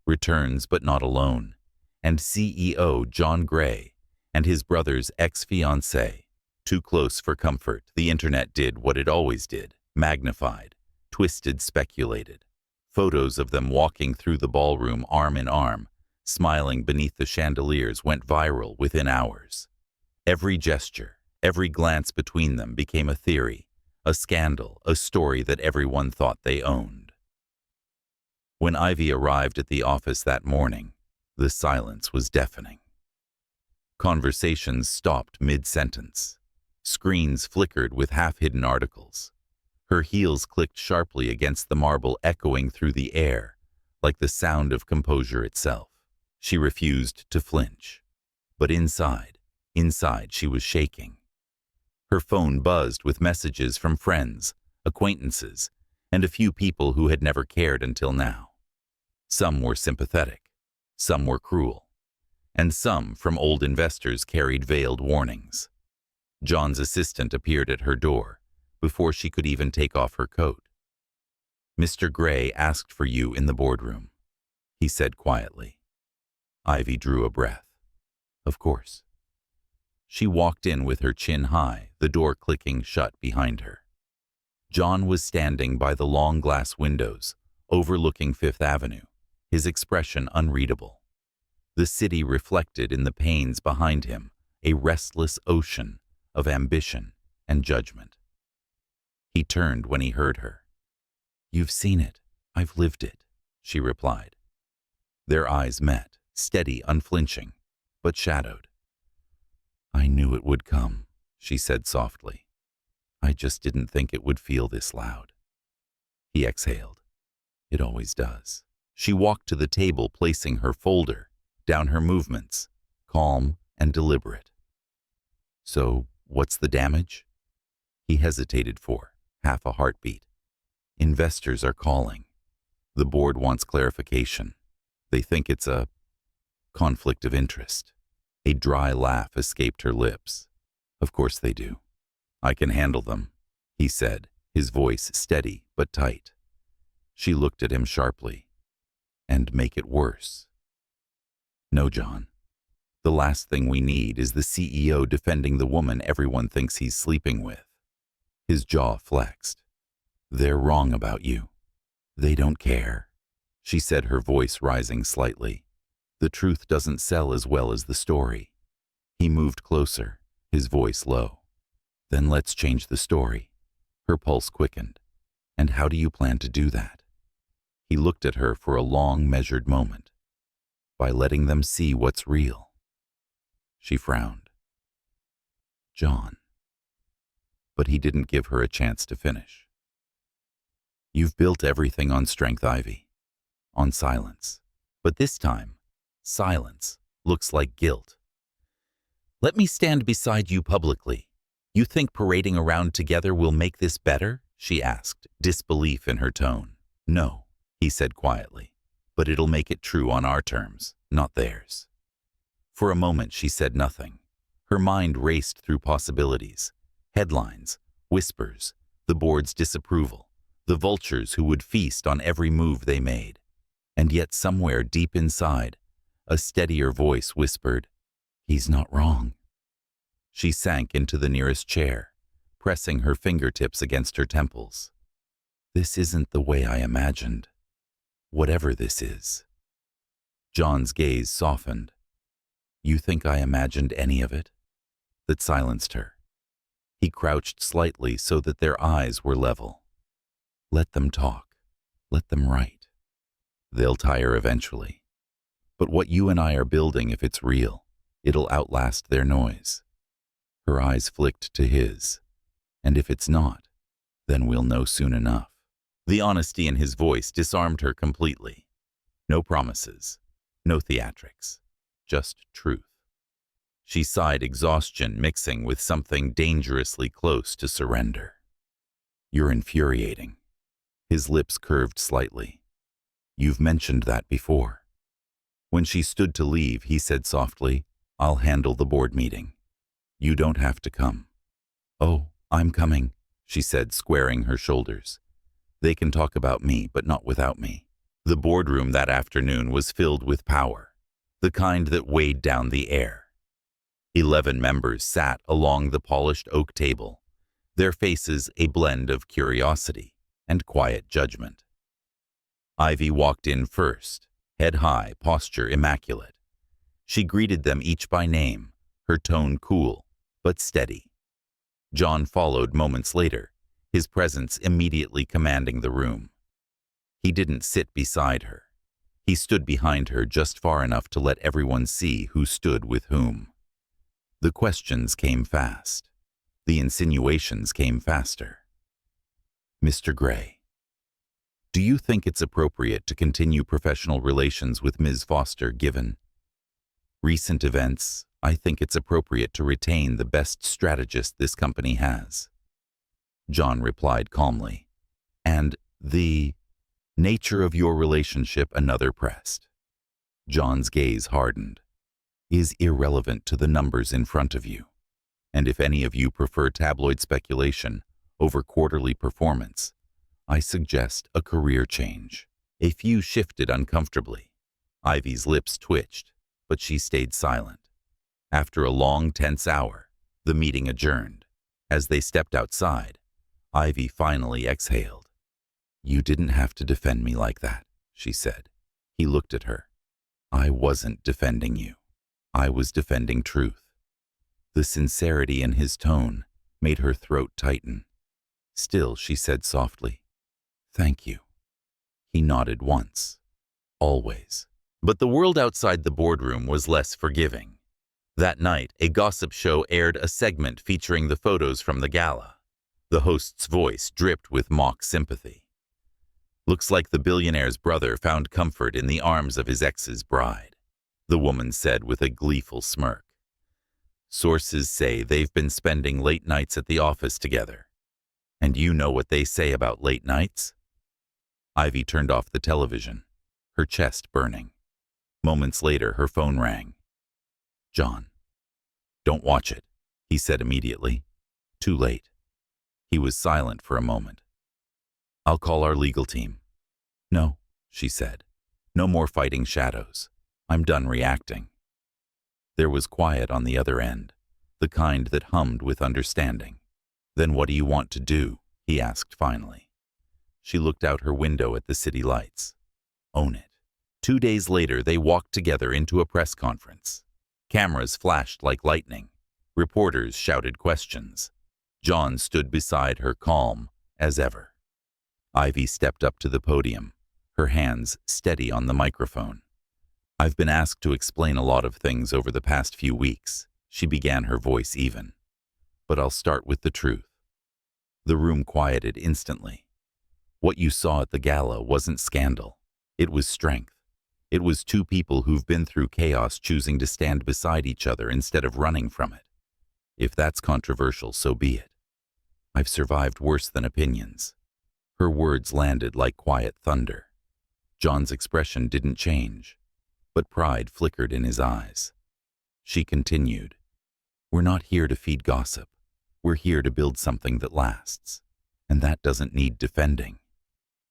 "Returns but Not Alone," and CEO John Gray and his brother's ex-fiancée. Too close for comfort, the internet did what it always did: magnified, twisted, speculated. Photos of them walking through the ballroom arm in arm, smiling beneath the chandeliers, went viral within hours. Every gesture, every glance between them became a theory, a scandal, a story that everyone thought they owned. When Ivy arrived at the office that morning, the silence was deafening. Conversations stopped mid-sentence. Screens flickered with half-hidden articles. Her heels clicked sharply against the marble, echoing through the air, like the sound of composure itself. She refused to flinch. But inside she was shaking. Her phone buzzed with messages from friends, acquaintances, and a few people who had never cared until now. Some were sympathetic, some were cruel, and some from old investors carried veiled warnings. John's assistant appeared at her door before she could even take off her coat. "Mr. Gray asked for you in the boardroom," he said quietly. Ivy drew a breath. Of course. She walked in with her chin high, the door clicking shut behind her. John was standing by the long glass windows, overlooking Fifth Avenue, his expression unreadable. The city reflected in the panes behind him, a restless ocean of ambition and judgment. He turned when he heard her. "You've seen it. I've lived it," she replied. Their eyes met, steady, unflinching, but shadowed. "I knew it would come," she said softly. "I just didn't think it would feel this loud." He exhaled. "It always does." She walked to the table, placing her folder down, her movements calm and deliberate. "So, what's the damage?" He hesitated for half a heartbeat. "Investors are calling. The board wants clarification. They think it's a conflict of interest." A dry laugh escaped her lips. "Of course they do. I can handle them," he said, his voice steady but tight. She looked at him sharply. "And make it worse?" "No, John. The last thing we need is the CEO defending the woman everyone thinks he's sleeping with." His jaw flexed. "They're wrong about you. They don't care," she said, her voice rising slightly. "The truth doesn't sell as well as the story." He moved closer, his voice low. "Then let's change the story." Her pulse quickened. "And how do you plan to do that?" He looked at her for a long, measured moment. "By letting them see what's real." She frowned. "John." But he didn't give her a chance to finish. "You've built everything on strength, Ivy. On silence. But this time, silence looks like guilt. Let me stand beside you publicly. You think parading around together will make this better?" she asked, disbelief in her tone. "No," he said quietly, "but it'll make it true on our terms, not theirs." For a moment she said nothing. Her mind raced through possibilities. Headlines, whispers, the board's disapproval, the vultures who would feast on every move they made. And yet somewhere deep inside, a steadier voice whispered, "He's not wrong." She sank into the nearest chair, pressing her fingertips against her temples. "This isn't the way I imagined. Whatever this is." John's gaze softened. "You think I imagined any of it?" That silenced her. He crouched slightly so that their eyes were level. Let them talk. Let them write. They'll tire eventually. But what you and I are building, if it's real, it'll outlast their noise. Her eyes flicked to his. And if it's not, then we'll know soon enough. The honesty in his voice disarmed her completely. No promises, no theatrics, just truth. She sighed, exhaustion mixing with something dangerously close to surrender. You're infuriating. His lips curved slightly. You've mentioned that before. When she stood to leave, he said softly, I'll handle the board meeting. You don't have to come. Oh, I'm coming, she said, squaring her shoulders. They can talk about me, but not without me. The boardroom that afternoon was filled with power, the kind that weighed down the air. 11 members sat along the polished oak table, their faces a blend of curiosity and quiet judgment. Ivy walked in first, head high, posture immaculate. She greeted them each by name, her tone cool but steady. John followed moments later, his presence immediately commanding the room. He didn't sit beside her. He stood behind her just far enough to let everyone see who stood with whom. The questions came fast. The insinuations came faster. Mr. Gray, do you think it's appropriate to continue professional relations with Ms. Foster given recent events? I think it's appropriate to retain the best strategist this company has. John replied calmly. And the nature of your relationship, another pressed. John's gaze hardened. Is irrelevant to the numbers in front of you. And if any of you prefer tabloid speculation over quarterly performance, I suggest a career change. A few shifted uncomfortably. Ivy's lips twitched, but she stayed silent. After a long, tense hour, the meeting adjourned. As they stepped outside, Ivy finally exhaled. You didn't have to defend me like that, she said. He looked at her. I wasn't defending you. I was defending truth. The sincerity in his tone made her throat tighten. Still, she said softly, Thank you. He nodded once. Always. But the world outside the boardroom was less forgiving. That night, a gossip show aired a segment featuring the photos from the gala. The host's voice dripped with mock sympathy. Looks like the billionaire's brother found comfort in the arms of his ex's bride, the woman said with a gleeful smirk. Sources say they've been spending late nights at the office together. And you know what they say about late nights? Ivy turned off the television, her chest burning. Moments later, her phone rang. John. Don't watch it, he said immediately. Too late. He was silent for a moment. I'll call our legal team. No, she said. No more fighting shadows. I'm done reacting. There was quiet on the other end, the kind that hummed with understanding. Then what do you want to do? He asked finally. She looked out her window at the city lights. Own it. 2 days later, they walked together into a press conference. Cameras flashed like lightning. Reporters shouted questions. John stood beside her, calm as ever. Ivy stepped up to the podium, her hands steady on the microphone. I've been asked to explain a lot of things over the past few weeks, she began, her voice even. But I'll start with the truth. The room quieted instantly. What you saw at the gala wasn't scandal. It was strength. It was two people who've been through chaos choosing to stand beside each other instead of running from it. If that's controversial, so be it. I've survived worse than opinions. Her words landed like quiet thunder. John's expression didn't change, but pride flickered in his eyes. She continued, We're not here to feed gossip. We're here to build something that lasts, and that doesn't need defending.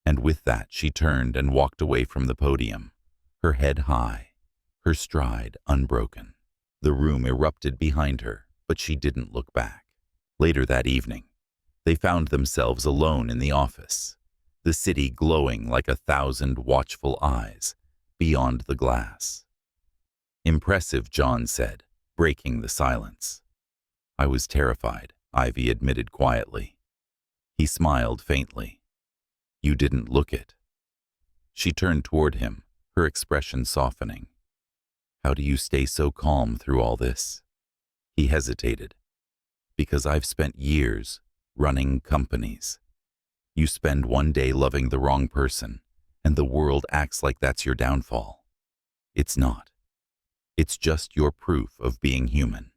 And with that, she turned and walked away from the podium, her head high, her stride unbroken. The room erupted behind her, but she didn't look back. Later that evening, they found themselves alone in the office, the city glowing like 1,000 watchful eyes beyond the glass. Impressive, John said, breaking the silence. I was terrified, Ivy admitted quietly. He smiled faintly. You didn't look it. She turned toward him, her expression softening. How do you stay so calm through all this? He hesitated. Because I've spent years running companies. You spend one day loving the wrong person, and the world acts like that's your downfall. It's not. It's just your proof of being human.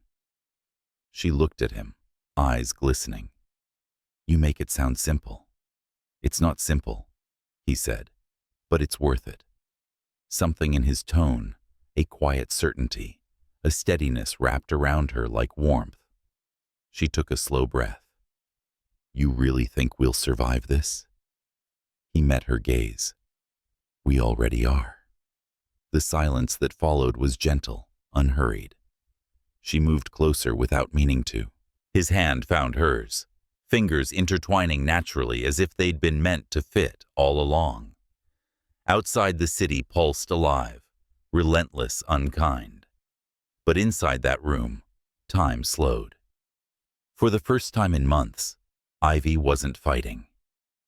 She looked at him, eyes glistening. You make it sound simple. It's not simple, he said, but it's worth it. Something in his tone, a quiet certainty, a steadiness wrapped around her like warmth. She took a slow breath. You really think we'll survive this? He met her gaze. We already are. The silence that followed was gentle, unhurried. She moved closer without meaning to. His hand found hers, fingers intertwining naturally as if they'd been meant to fit all along. Outside the city pulsed alive, relentless, unkind. But inside that room, time slowed. For the first time in months, Ivy wasn't fighting.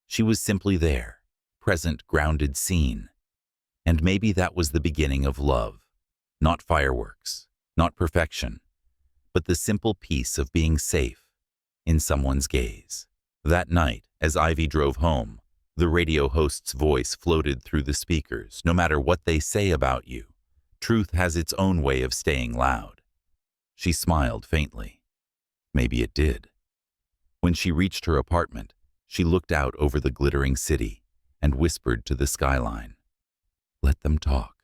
She was simply there, present, grounded, seen. And maybe that was the beginning of love. Not fireworks, not perfection, but the simple peace of being safe in someone's gaze. That night, as Ivy drove home, the radio host's voice floated through the speakers. No matter what they say about you, truth has its own way of staying loud. She smiled faintly. Maybe it did. When she reached her apartment, she looked out over the glittering city and whispered to the skyline. Let them talk.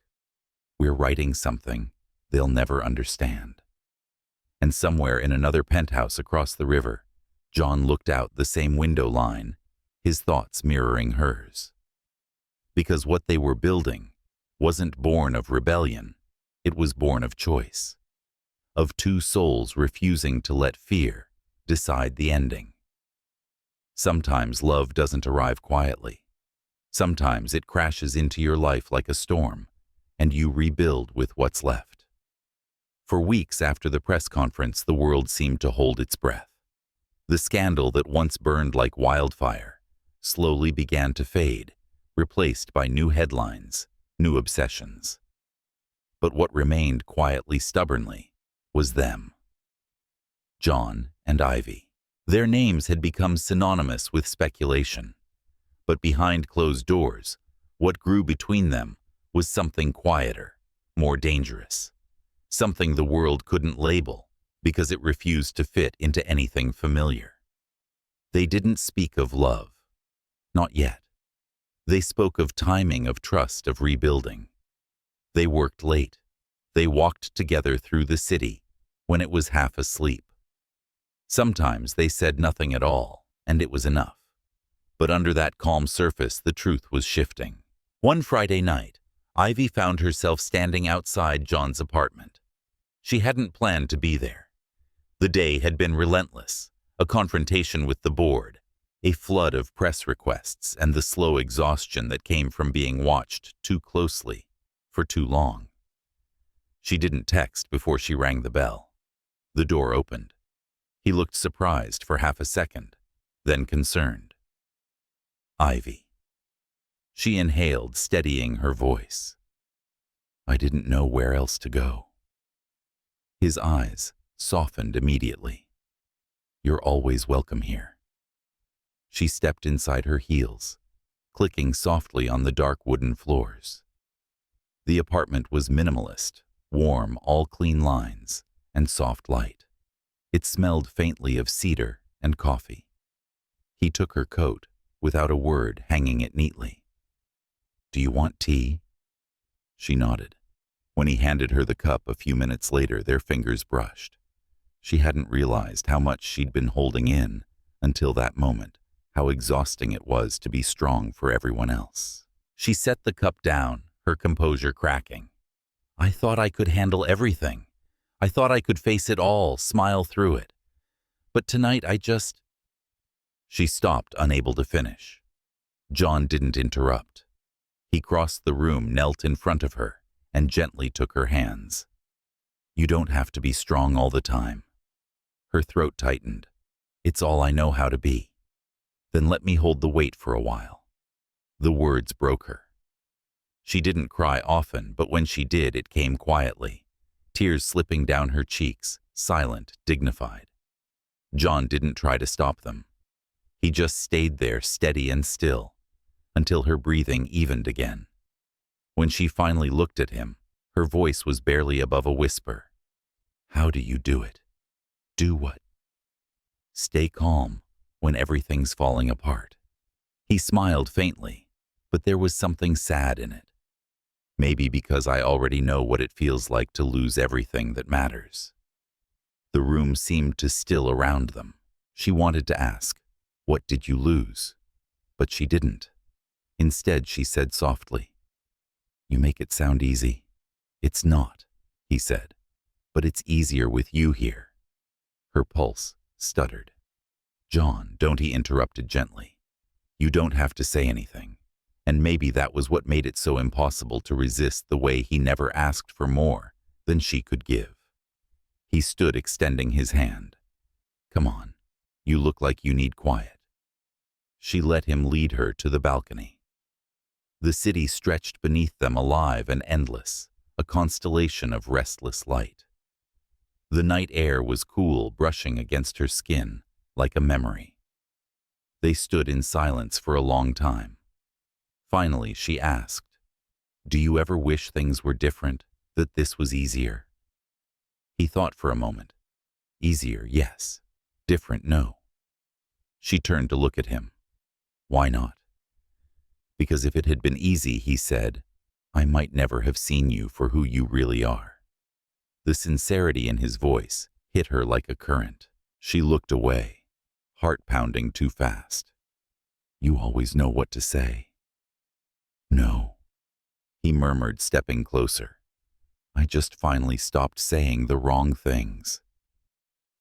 We're writing something they'll never understand. And somewhere in another penthouse across the river, John looked out the same window line, his thoughts mirroring hers. Because what they were building wasn't born of rebellion, it was born of choice. Of two souls refusing to let fear decide the ending. Sometimes love doesn't arrive quietly. Sometimes it crashes into your life like a storm, and you rebuild with what's left. For weeks after the press conference, the world seemed to hold its breath. The scandal that once burned like wildfire slowly began to fade, replaced by new headlines, new obsessions. But what remained quietly, stubbornly, was them. John and Ivy. Their names had become synonymous with speculation. But behind closed doors, what grew between them was something quieter, more dangerous. Something the world couldn't label because it refused to fit into anything familiar. They didn't speak of love. Not yet. They spoke of timing, of trust, of rebuilding. They worked late. They walked together through the city when it was half asleep. Sometimes they said nothing at all, and it was enough. But under that calm surface, the truth was shifting. One Friday night, Ivy found herself standing outside John's apartment. She hadn't planned to be there. The day had been relentless, a confrontation with the board, a flood of press requests, and the slow exhaustion that came from being watched too closely for too long. She didn't text before she rang the bell. The door opened. He looked surprised for half a second, then concerned. Ivy. She inhaled, steadying her voice. I didn't know where else to go. His eyes softened immediately. You're always welcome here. She stepped inside her heels, clicking softly on the dark wooden floors. The apartment was minimalist, warm, all clean lines, and soft light. It smelled faintly of cedar and coffee. He took her coat, without a word, hanging it neatly. Do you want tea? She nodded. When he handed her the cup a few minutes later, their fingers brushed. She hadn't realized how much she'd been holding in until that moment, how exhausting it was to be strong for everyone else. She set the cup down, her composure cracking. I thought I could handle everything. I thought I could face it all, smile through it. But tonight I just... She stopped, unable to finish. John didn't interrupt. He crossed the room, knelt in front of her, and gently took her hands. You don't have to be strong all the time. Her throat tightened. It's all I know how to be. Then let me hold the weight for a while. The words broke her. She didn't cry often, but when she did, it came quietly, tears slipping down her cheeks, silent, dignified. John didn't try to stop them. He just stayed there, steady and still, until her breathing evened again. When she finally looked at him, her voice was barely above a whisper. How do you do it? Do what? Stay calm when everything's falling apart. He smiled faintly, but there was something sad in it. Maybe because I already know what it feels like to lose everything that matters. The room seemed to still around them. She wanted to ask, "What did you lose?" But she didn't. Instead, she said softly, "You make it sound easy." "It's not," he said, "but it's easier with you here." Her pulse stuttered. "John," he interrupted gently. "You don't have to say anything." And maybe that was what made it so impossible to resist the way he never asked for more than she could give. He stood extending his hand. "Come on, you look like you need quiet." She let him lead her to the balcony. The city stretched beneath them, alive and endless, a constellation of restless light. The night air was cool, brushing against her skin like a memory. They stood in silence for a long time. Finally, she asked, "Do you ever wish things were different, that this was easier?" He thought for a moment. Easier, yes. Different, no. She turned to look at him. Why not? Because if it had been easy, he said, I might never have seen you for who you really are. The sincerity in his voice hit her like a current. She looked away, heart pounding too fast. You always know what to say. No, he murmured, stepping closer. I just finally stopped saying the wrong things.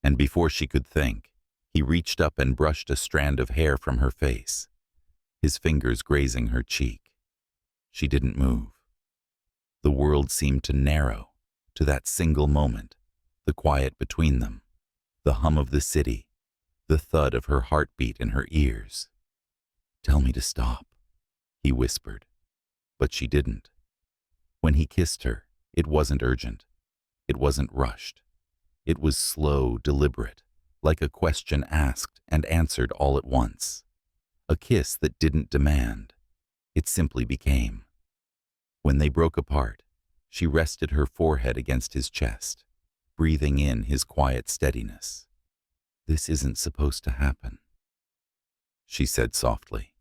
And before she could think, he reached up and brushed a strand of hair from her face, his fingers grazing her cheek. She didn't move. The world seemed to narrow to that single moment, the quiet between them, the hum of the city, the thud of her heartbeat in her ears. Tell me to stop, he whispered, but she didn't. When he kissed her, it wasn't urgent. It wasn't rushed. It was slow, deliberate, like a question asked and answered all at once. A kiss that didn't demand. It simply became. When they broke apart, she rested her forehead against his chest, breathing in his quiet steadiness. This isn't supposed to happen, she said softly.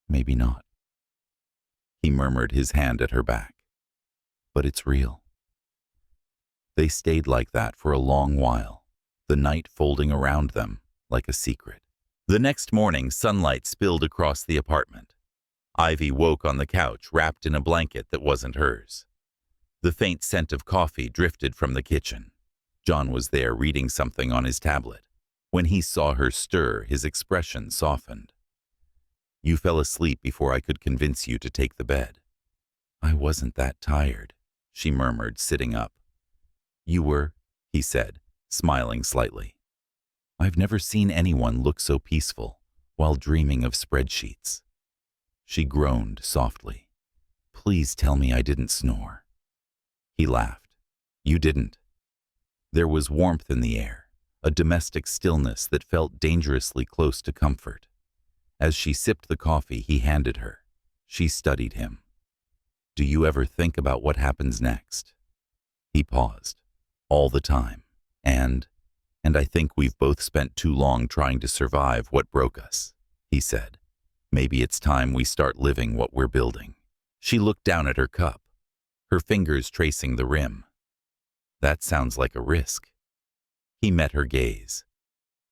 Maybe not. He murmured, his hand at her back. But it's real. They stayed like that for a long while, the night folding around them like a secret. The next morning, sunlight spilled across the apartment. Ivy woke on the couch, wrapped in a blanket that wasn't hers. The faint scent of coffee drifted from the kitchen. John was there, reading something on his tablet. When he saw her stir, his expression softened. You fell asleep before I could convince you to take the bed. I wasn't that tired, she murmured, sitting up. You were, he said, smiling slightly. I've never seen anyone look so peaceful while dreaming of spreadsheets. She groaned softly. Please tell me I didn't snore. He laughed. You didn't. There was warmth in the air, a domestic stillness that felt dangerously close to comfort. As she sipped the coffee he handed her, she studied him. Do you ever think about what happens next? He paused. All the time. And I think we've both spent too long trying to survive what broke us, he said. Maybe it's time we start living what we're building. She looked down at her cup, her fingers tracing the rim. That sounds like a risk. He met her gaze.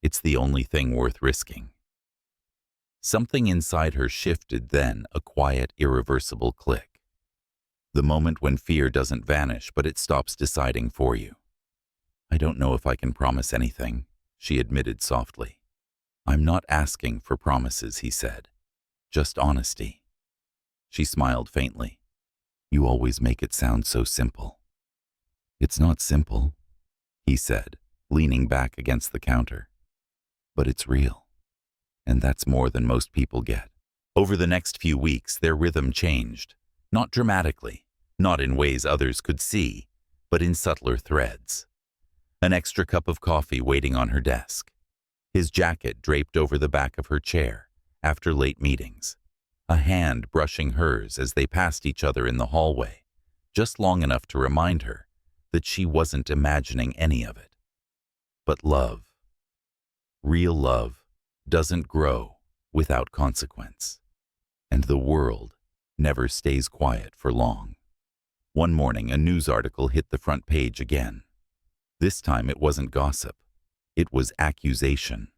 It's the only thing worth risking. Something inside her shifted, then a quiet, irreversible click. The moment when fear doesn't vanish, but it stops deciding for you. I don't know if I can promise anything, she admitted softly. I'm not asking for promises, he said. Just honesty. She smiled faintly. You always make it sound so simple. It's not simple, he said, leaning back against the counter. but it's real. And that's more than most people get. Over the next few weeks, their rhythm changed. Not dramatically, not in ways others could see, but in subtler threads. An extra cup of coffee waiting on her desk. His jacket draped over the back of her chair after late meetings. A hand brushing hers as they passed each other in the hallway, just long enough to remind her that she wasn't imagining any of it. But love, real love, doesn't grow without consequence. And the world never stays quiet for long. One morning, a news article hit the front page again. This time it wasn't gossip. It was accusation.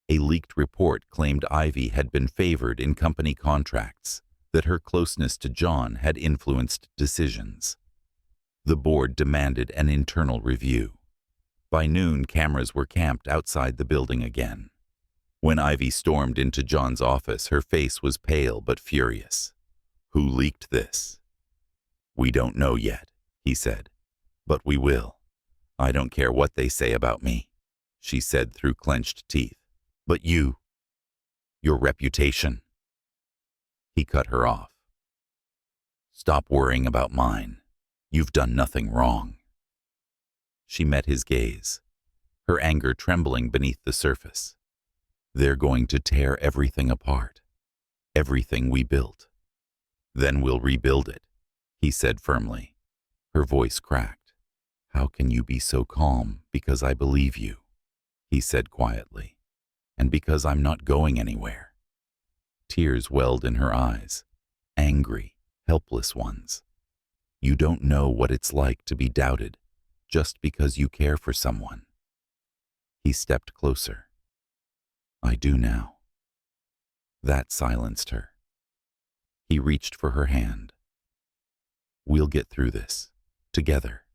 A leaked report claimed Ivy had been favored in company contracts, that her closeness to John had influenced decisions. The board demanded an internal review. By noon, cameras were camped outside the building again. When Ivy stormed into John's office, her face was pale but furious. "Who leaked this?" "We don't know yet," he said. "But we will. I don't care what they say about me," she said through clenched teeth. "But you, your reputation." He cut her off. "Stop worrying about mine. You've done nothing wrong." She met his gaze, her anger trembling beneath the surface. "They're going to tear everything apart, everything we built. Then we'll rebuild it," he said firmly. Her voice cracked. "How can you be so calm? Because I believe you," he said quietly. "And because I'm not going anywhere." Tears welled in her eyes, angry, helpless ones. "You don't know what it's like to be doubted just because you care for someone." He stepped closer. "I do now." That silenced her. He reached for her hand. "We'll get through this, together."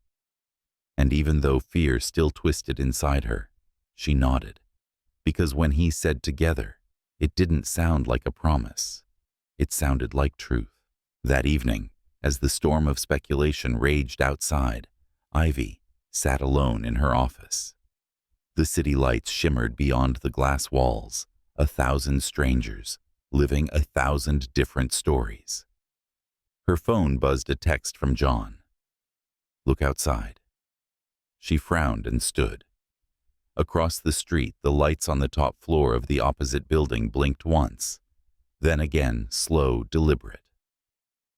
And even though fear still twisted inside her, she nodded, because when he said together, it didn't sound like a promise. It sounded like truth. That evening, as the storm of speculation raged outside, Ivy sat alone in her office. The city lights shimmered beyond the glass walls, 1,000 strangers, living 1,000 different stories. Her phone buzzed a text from John. "Look outside." She frowned and stood. Across the street, the lights on the top floor of the opposite building blinked once, then again, slow, deliberate.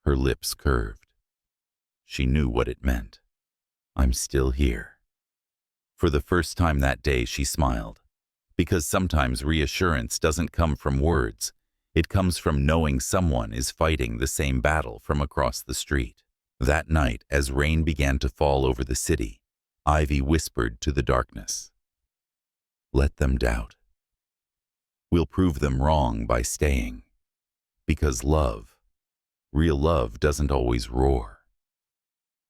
Her lips curved. She knew what it meant. "I'm still here." For the first time that day, she smiled, because sometimes reassurance doesn't come from words. It comes from knowing someone is fighting the same battle from across the street. That night, as rain began to fall over the city, Ivy whispered to the darkness, "Let them doubt. We'll prove them wrong by staying. Because love, real love, doesn't always roar.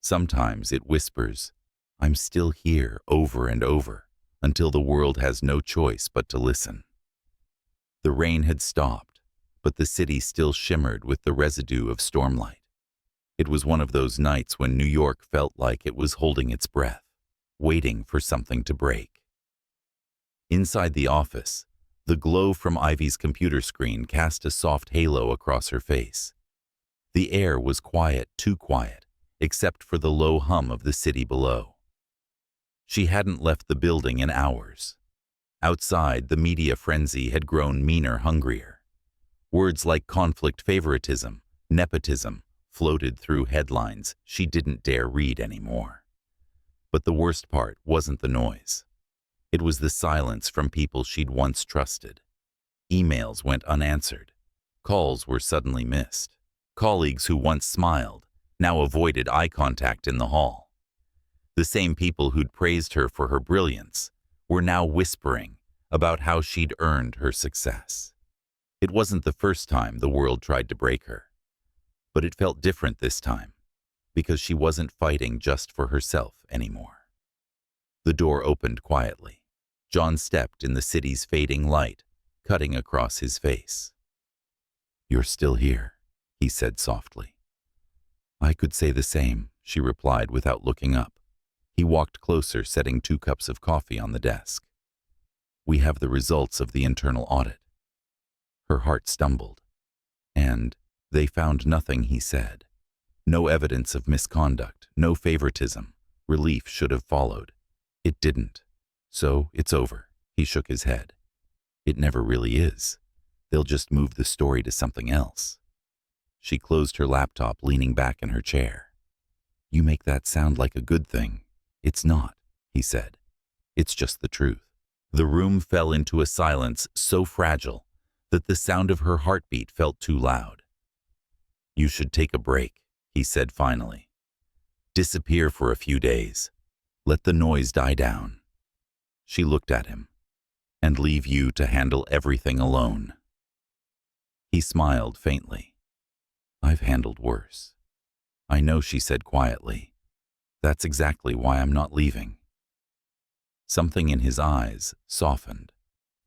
Sometimes it whispers, 'I'm still here,' over and over, until the world has no choice but to listen." The rain had stopped, but the city still shimmered with the residue of stormlight. It was one of those nights when New York felt like it was holding its breath, waiting for something to break. Inside the office, the glow from Ivy's computer screen cast a soft halo across her face. The air was quiet, too quiet, except for the low hum of the city below. She hadn't left the building in hours. Outside, the media frenzy had grown meaner, hungrier. Words like conflict, favoritism, nepotism floated through headlines she didn't dare read anymore. But the worst part wasn't the noise. It was the silence from people she'd once trusted. Emails went unanswered. Calls were suddenly missed. Colleagues who once smiled now avoided eye contact in the hall. The same people who'd praised her for her brilliance were now whispering about how she'd earned her success. It wasn't the first time the world tried to break her, but it felt different this time, because she wasn't fighting just for herself anymore. The door opened quietly. John stepped in the city's fading light, cutting across his face. "You're still here," he said softly. "I could say the same," she replied without looking up. He walked closer, setting 2 cups of coffee on the desk. We have the results of the internal audit. Her heart stumbled. And they found nothing, he said. No evidence of misconduct, no favoritism. Relief should have followed. It didn't. So it's over. He shook his head. It never really is. They'll just move the story to something else. She closed her laptop, leaning back in her chair. You make that sound like a good thing. It's not, he said. It's just the truth. The room fell into a silence so fragile that the sound of her heartbeat felt too loud. You should take a break, he said finally. Disappear for a few days. Let the noise die down. She looked at him. And leave you to handle everything alone. He smiled faintly. I've handled worse. I know, she said quietly. That's exactly why I'm not leaving. Something in his eyes softened.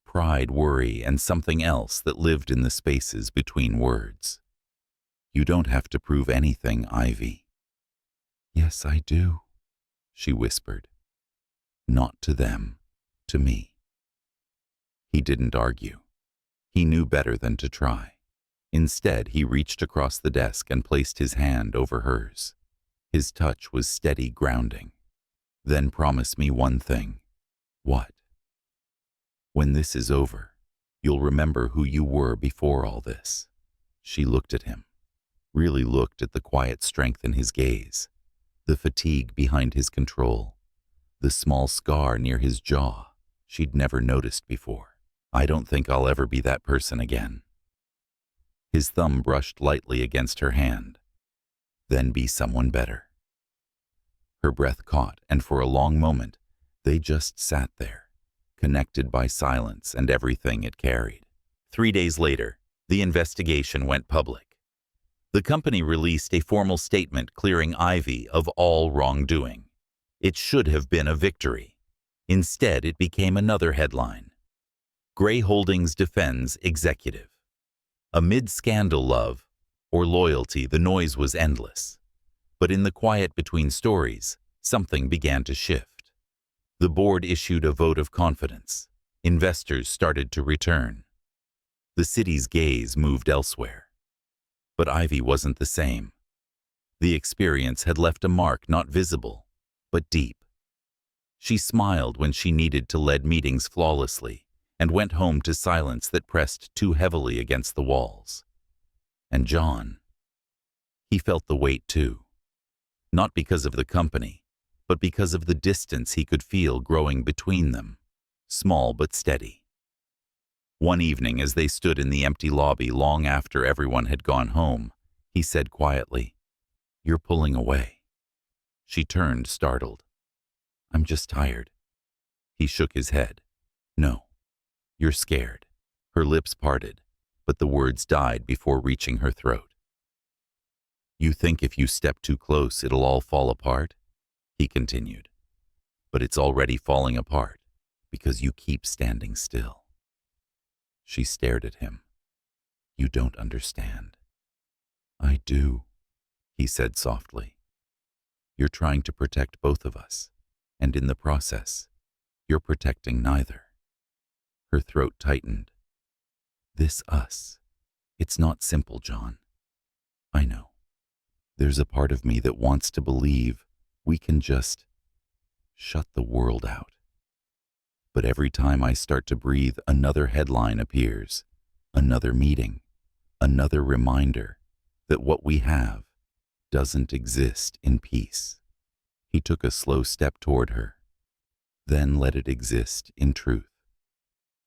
Pride, worry, and something else that lived in the spaces between words. You don't have to prove anything, Ivy. Yes, I do, she whispered. Not to them, to me. He didn't argue. He knew better than to try. Instead, he reached across the desk and placed his hand over hers. His touch was steady, grounding. Then promise me one thing. What? When this is over, you'll remember who you were before all this. She looked at him, really looked at the quiet strength in his gaze, the fatigue behind his control, the small scar near his jaw she'd never noticed before. I don't think I'll ever be that person again. His thumb brushed lightly against her hand. Then be someone better. Her breath caught, and for a long moment, they just sat there, connected by silence and everything it carried. 3 days later, the investigation went public. The company released a formal statement clearing Ivy of all wrongdoing. It should have been a victory. Instead, it became another headline. Gray Holdings defends executive. Amid scandal, love, or loyalty, the noise was endless. But in the quiet between stories, something began to shift. The board issued a vote of confidence. Investors started to return. The city's gaze moved elsewhere. But Ivy wasn't the same. The experience had left a mark not visible, but deep. She smiled when she needed to lead meetings flawlessly, and went home to silence that pressed too heavily against the walls. And John, he felt the weight too. Not because of the company, but because of the distance he could feel growing between them, small but steady. One evening, as they stood in the empty lobby long after everyone had gone home, he said quietly, "You're pulling away." She turned, startled. "I'm just tired." He shook his head. "No. You're scared." Her lips parted, but the words died before reaching her throat. "You think if you step too close, it'll all fall apart?" He continued. "But it's already falling apart, because you keep standing still." She stared at him. "You don't understand." "I do," he said softly. "You're trying to protect both of us, and in the process, you're protecting neither." Her throat tightened. "This us. It's not simple, John. I know. There's a part of me that wants to believe we can just shut the world out. But every time I start to breathe, another headline appears, another meeting, another reminder that what we have doesn't exist in peace." He took a slow step toward her, then let it exist in truth.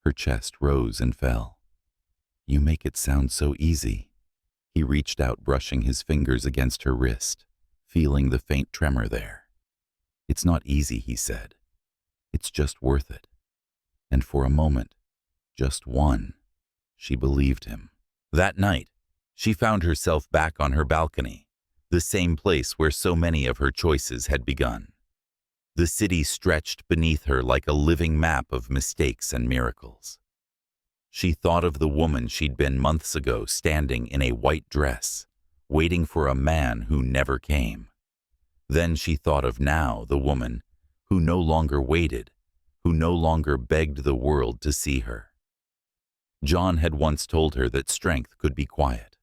Her chest rose and fell. "You make it sound so easy." He reached out, brushing his fingers against her wrist, feeling the faint tremor there. "It's not easy," he said. "It's just worth it." And for a moment, just one, she believed him. That night, she found herself back on her balcony, the same place where so many of her choices had begun. The city stretched beneath her like a living map of mistakes and miracles. She thought of the woman she'd been months ago, standing in a white dress, waiting for a man who never came. Then she thought of now the woman who no longer waited, who no longer begged the world to see her. John had once told her that strength could be quiet,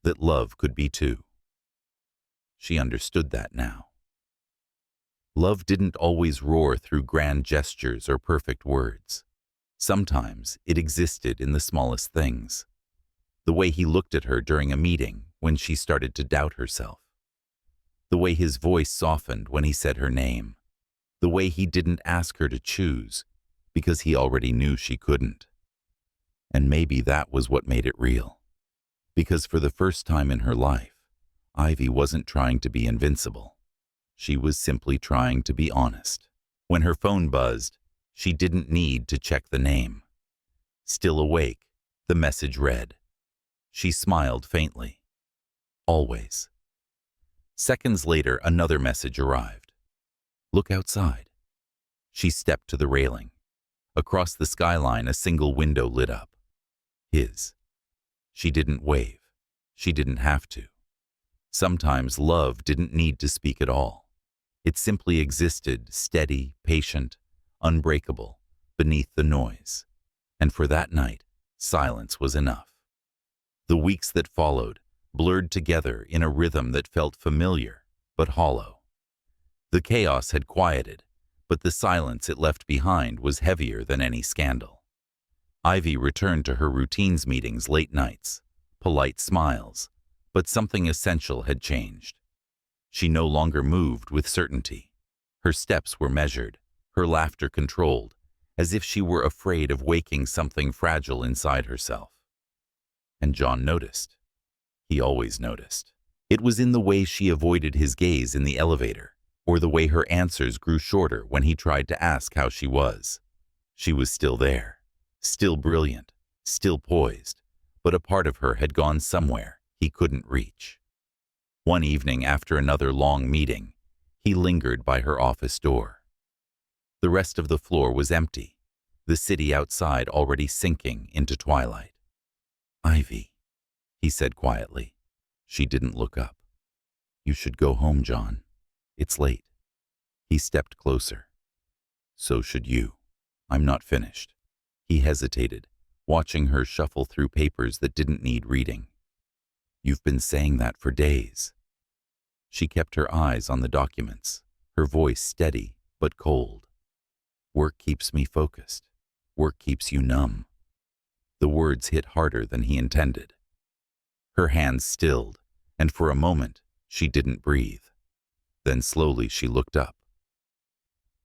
that love could be too. She understood that now. Love didn't always roar through grand gestures or perfect words. Sometimes it existed in the smallest things. The way he looked at her during a meeting when she started to doubt herself. The way his voice softened when he said her name. The way he didn't ask her to choose because he already knew she couldn't. And maybe that was what made it real. Because for the first time in her life, Ivy wasn't trying to be invincible. She was simply trying to be honest. When her phone buzzed, she didn't need to check the name. Still awake, the message read. She smiled faintly. Always. Seconds later, another message arrived. Look outside. She stepped to the railing. Across the skyline, a single window lit up. His. She didn't wave. She didn't have to. Sometimes love didn't need to speak at all. It simply existed, steady, patient, unbreakable, beneath the noise. And for that night, silence was enough. The weeks that followed blurred together in a rhythm that felt familiar, but hollow. The chaos had quieted, but the silence it left behind was heavier than any scandal. Ivy returned to her routines meetings late nights, polite smiles, but something essential had changed. She no longer moved with certainty. Her steps were measured, her laughter controlled, as if she were afraid of waking something fragile inside herself. And John noticed. He always noticed. It was in the way she avoided his gaze in the elevator, or the way her answers grew shorter when he tried to ask how she was. She was still there, still brilliant, still poised, but a part of her had gone somewhere he couldn't reach. One evening after another long meeting, he lingered by her office door. The rest of the floor was empty, the city outside already sinking into twilight. Ivy, he said quietly. She didn't look up. You should go home, John. It's late. He stepped closer. So should you. I'm not finished. He hesitated, watching her shuffle through papers that didn't need reading. You've been saying that for days. She kept her eyes on the documents, her voice steady but cold. Work keeps me focused. Work keeps you numb. The words hit harder than he intended. Her hands stilled, and for a moment she didn't breathe. Then slowly she looked up.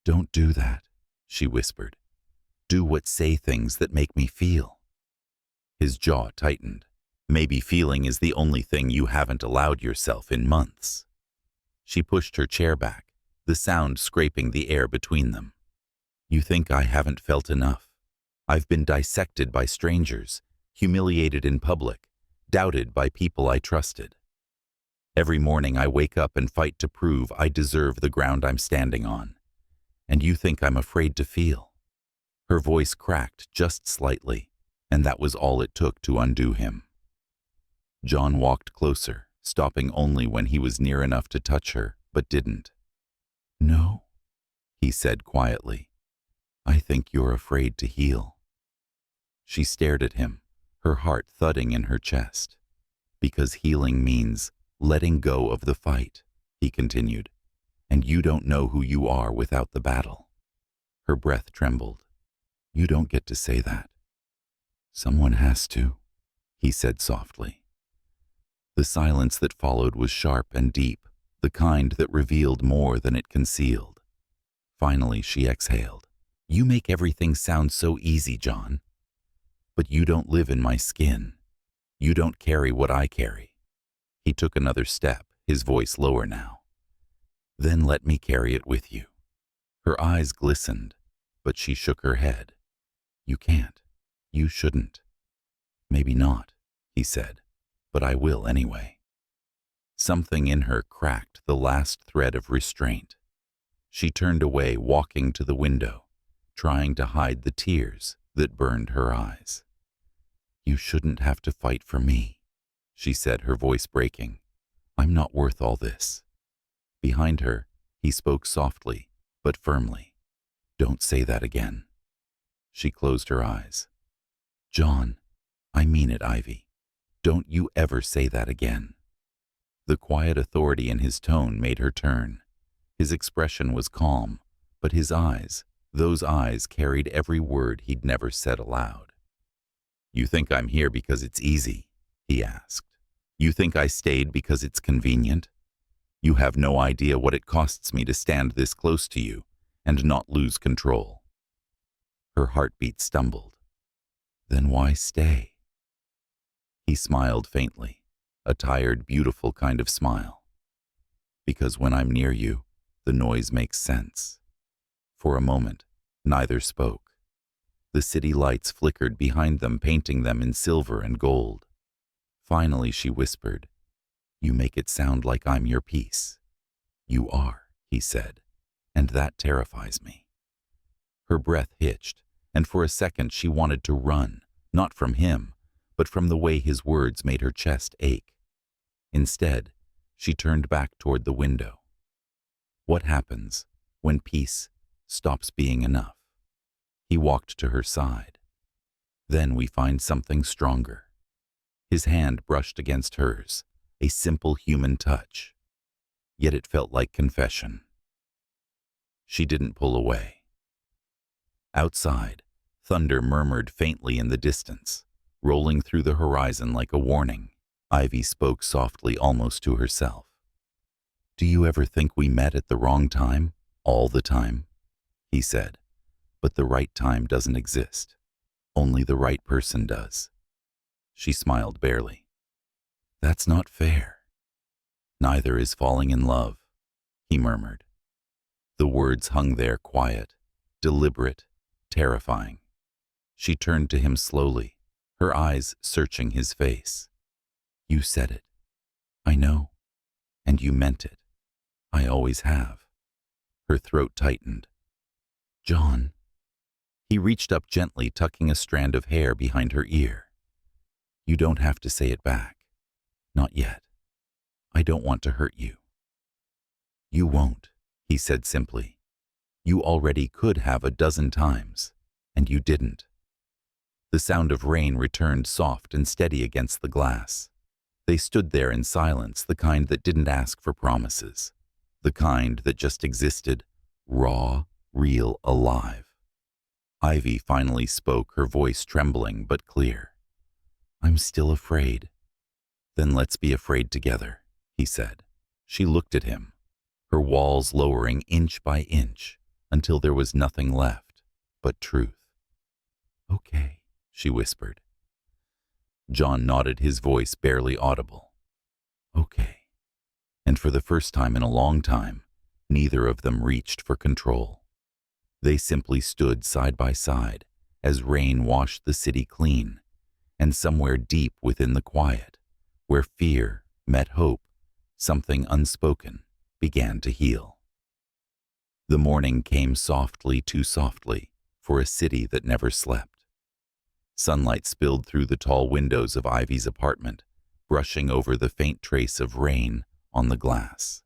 Don't do that, she whispered. Do what say things that make me feel. His jaw tightened. Maybe feeling is the only thing you haven't allowed yourself in months. She pushed her chair back, the sound scraping the air between them. You think I haven't felt enough? I've been dissected by strangers, humiliated in public, doubted by people I trusted. Every morning I wake up and fight to prove I deserve the ground I'm standing on. And you think I'm afraid to feel? Her voice cracked just slightly, and that was all it took to undo him. John walked closer, stopping only when he was near enough to touch her, but didn't. No, he said quietly. I think you're afraid to heal. She stared at him, her heart thudding in her chest. Because healing means letting go of the fight, he continued, and you don't know who you are without the battle. Her breath trembled. You don't get to say that. Someone has to, he said softly. The silence that followed was sharp and deep, the kind that revealed more than it concealed. Finally, she exhaled. You make everything sound so easy, John. But you don't live in my skin. You don't carry what I carry. He took another step, his voice lower now. Then let me carry it with you. Her eyes glistened, but she shook her head. You can't. You shouldn't. Maybe not, he said, but I will anyway. Something in her cracked the last thread of restraint. She turned away, walking to the window, trying to hide the tears that burned her eyes. You shouldn't have to fight for me, she said, her voice breaking. I'm not worth all this. Behind her, he spoke softly, but firmly. Don't say that again. She closed her eyes. John, I mean it, Ivy. Don't you ever say that again. The quiet authority in his tone made her turn. His expression was calm, but his eyes, those eyes carried every word he'd never said aloud. You think I'm here because it's easy? He asked. You think I stayed because it's convenient? You have no idea what it costs me to stand this close to you and not lose control. Her heartbeat stumbled. Then why stay? He smiled faintly, a tired, beautiful kind of smile. Because when I'm near you, the noise makes sense. For a moment, neither spoke. The city lights flickered behind them, painting them in silver and gold. Finally, she whispered, You make it sound like I'm your piece. You are, he said, and that terrifies me. Her breath hitched, and for a second she wanted to run, not from him, but from the way his words made her chest ache. Instead, she turned back toward the window. What happens when peace stops being enough? He walked to her side. Then we find something stronger. His hand brushed against hers, a simple human touch. Yet it felt like confession. She didn't pull away. Outside, thunder murmured faintly in the distance, rolling through the horizon like a warning. Ivy spoke softly, almost to herself. Do you ever think we met at the wrong time? All the time? He said. But the right time doesn't exist. Only the right person does. She smiled barely. That's not fair. Neither is falling in love, he murmured. The words hung there quiet, deliberate, terrifying. She turned to him slowly, her eyes searching his face. You said it. I know. And you meant it. I always have. Her throat tightened. John. He reached up gently, tucking a strand of hair behind her ear. You don't have to say it back. Not yet. I don't want to hurt you. You won't, he said simply. You already could have a dozen times, and you didn't. The sound of rain returned soft and steady against the glass. They stood there in silence, the kind that didn't ask for promises, the kind that just existed, raw, real, alive. Ivy finally spoke, her voice trembling but clear. I'm still afraid. Then let's be afraid together, he said. She looked at him, her walls lowering inch by inch until there was nothing left but truth. Okay, she whispered. John nodded, his voice barely audible. Okay. And for the first time in a long time, neither of them reached for control. They simply stood side by side as rain washed the city clean, and somewhere deep within the quiet, where fear met hope, something unspoken began to heal. The morning came softly, too softly, for a city that never slept. Sunlight spilled through the tall windows of Ivy's apartment, brushing over the faint trace of rain on the glass.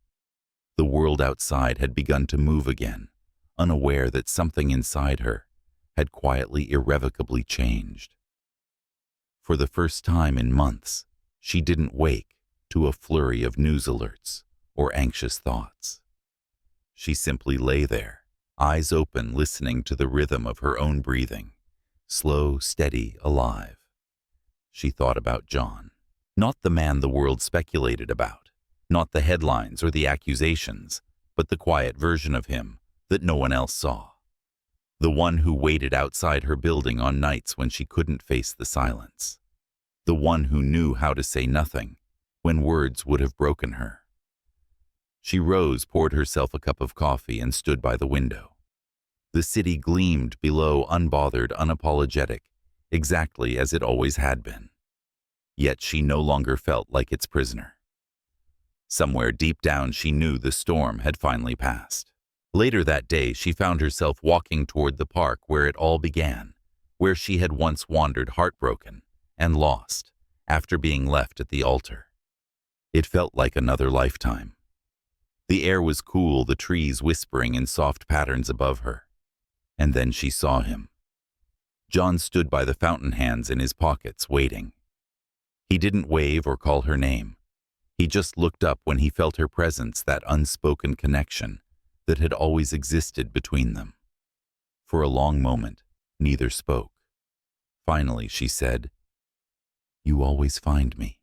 The world outside had begun to move again, unaware that something inside her had quietly, irrevocably changed. For the first time in months, she didn't wake to a flurry of news alerts or anxious thoughts. She simply lay there, eyes open, listening to the rhythm of her own breathing, slow, steady, alive. She thought about John, not the man the world speculated about, not the headlines or the accusations, but the quiet version of him that no one else saw. The one who waited outside her building on nights when she couldn't face the silence. The one who knew how to say nothing when words would have broken her. She rose, poured herself a cup of coffee, and stood by the window. The city gleamed below, unbothered, unapologetic, exactly as it always had been. Yet she no longer felt like its prisoner. Somewhere deep down she knew the storm had finally passed. Later that day, she found herself walking toward the park where it all began, where she had once wandered heartbroken and lost after being left at the altar. It felt like another lifetime. The air was cool, the trees whispering in soft patterns above her. And then she saw him. John stood by the fountain, hands in his pockets, waiting. He didn't wave or call her name. He just looked up when he felt her presence, that unspoken connection that had always existed between them. For a long moment, neither spoke. Finally, she said, "You always find me."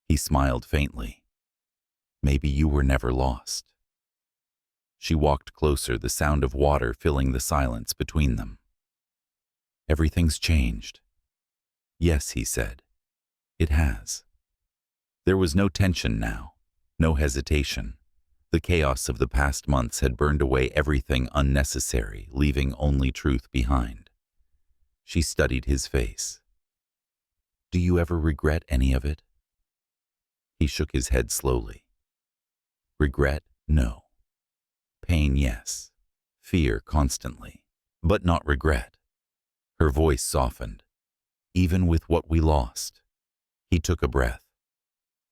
He smiled faintly. "Maybe you were never lost." She walked closer, the sound of water filling the silence between them. "Everything's changed." "Yes," he said. "It has." There was no tension now, no hesitation. The chaos of the past months had burned away everything unnecessary, leaving only truth behind. She studied his face. "Do you ever regret any of it?" He shook his head slowly. "Regret? No. Pain, yes. Fear constantly, but not regret." Her voice softened. "Even with what we lost." He took a breath.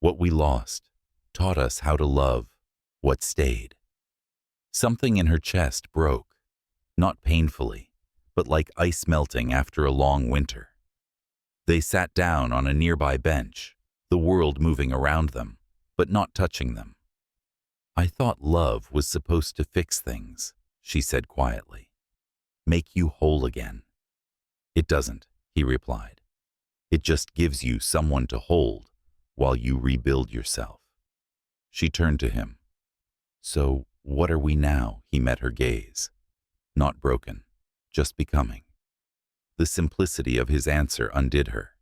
"What we lost taught us how to love what stayed." Something in her chest broke, not painfully, but like ice melting after a long winter. They sat down on a nearby bench, the world moving around them, but not touching them. "I thought love was supposed to fix things," she said quietly. "Make you whole again." "It doesn't," he replied. "It just gives you someone to hold while you rebuild yourself." She turned to him. "So what are we now?" He met her gaze. "Not broken, just becoming." The simplicity of his answer undid her.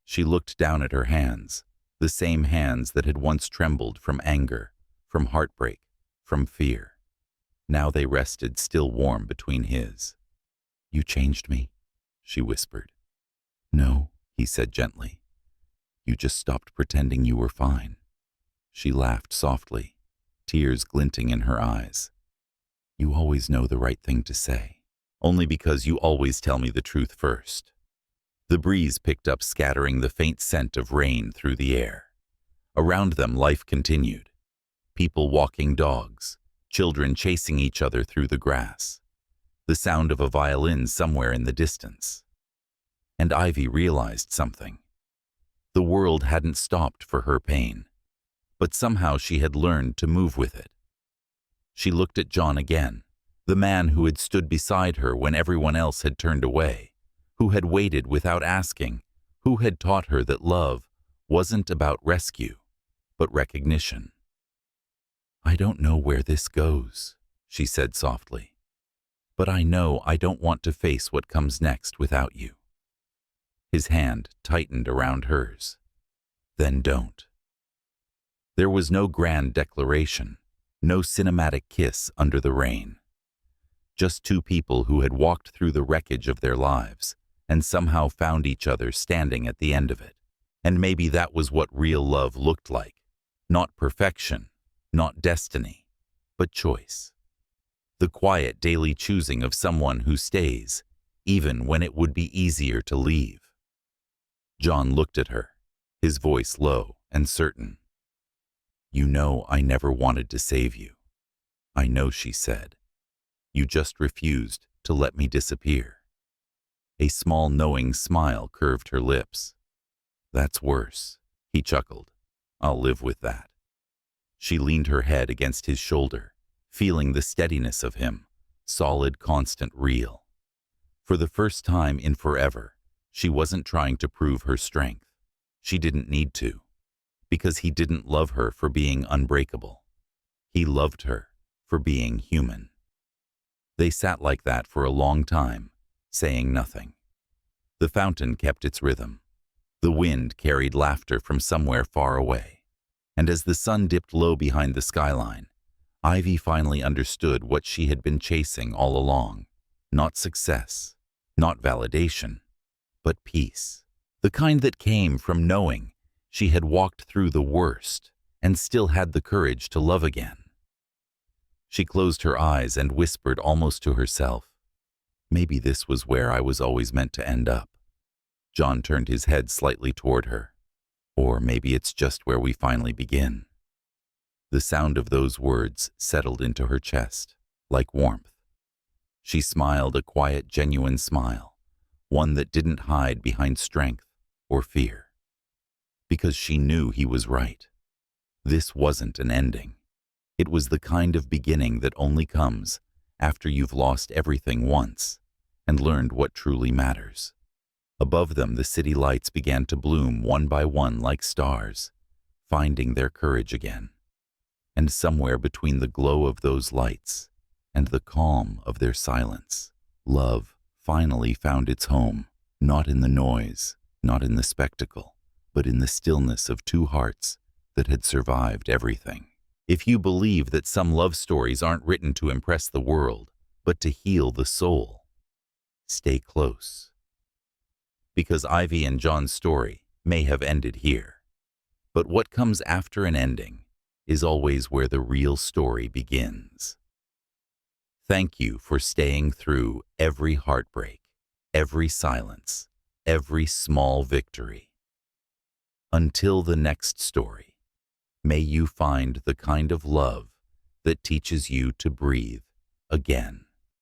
She looked down at her hands, the same hands that had once trembled from anger, from heartbreak, from fear. Now they rested still warm between his. "You changed me," she whispered. "No," he said gently. "You just stopped pretending you were fine." She laughed softly, tears glinting in her eyes. "You always know the right thing to say, only because you always tell me the truth first." The breeze picked up, scattering the faint scent of rain through the air. Around them, life continued. People walking dogs, children chasing each other through the grass, the sound of a violin somewhere in the distance. And Ivy realized something. The world hadn't stopped for her pain, but somehow she had learned to move with it. She looked at John again, the man who had stood beside her when everyone else had turned away, who had waited without asking, who had taught her that love wasn't about rescue, but recognition. "I don't know where this goes," she said softly, "but I know I don't want to face what comes next without you." His hand tightened around hers. "Then don't." There was no grand declaration, no cinematic kiss under the rain. Just two people who had walked through the wreckage of their lives and somehow found each other standing at the end of it. And maybe that was what real love looked like. Not perfection, not destiny, but choice. The quiet daily choosing of someone who stays, even when it would be easier to leave. John looked at her, his voice low and certain. "You know I never wanted to save you." "I know," she said. "You just refused to let me disappear." A small knowing smile curved her lips. "That's worse," he chuckled. "I'll live with that." She leaned her head against his shoulder, feeling the steadiness of him, solid, constant, real. For the first time in forever, she wasn't trying to prove her strength. She didn't need to, because he didn't love her for being unbreakable. He loved her for being human. They sat like that for a long time, saying nothing. The fountain kept its rhythm. The wind carried laughter from somewhere far away. And as the sun dipped low behind the skyline, Ivy finally understood what she had been chasing all along. Not success, not validation, but peace. The kind that came from knowing she had walked through the worst and still had the courage to love again. She closed her eyes and whispered almost to herself, "Maybe this was where I was always meant to end up." John turned his head slightly toward her. "Or maybe it's just where we finally begin." The sound of those words settled into her chest, like warmth. She smiled a quiet, genuine smile, one that didn't hide behind strength or fear. Because she knew he was right. This wasn't an ending. It was the kind of beginning that only comes after you've lost everything once and learned what truly matters. Above them, the city lights began to bloom one by one like stars, finding their courage again. And somewhere between the glow of those lights and the calm of their silence, love finally found its home, not in the noise, not in the spectacle, but in the stillness of two hearts that had survived everything. If you believe that some love stories aren't written to impress the world, but to heal the soul, stay close. Because Ivy and John's story may have ended here, but what comes after an ending is always where the real story begins. Thank you for staying through every heartbreak, every silence, every small victory. Until the next story, may you find the kind of love that teaches you to breathe again.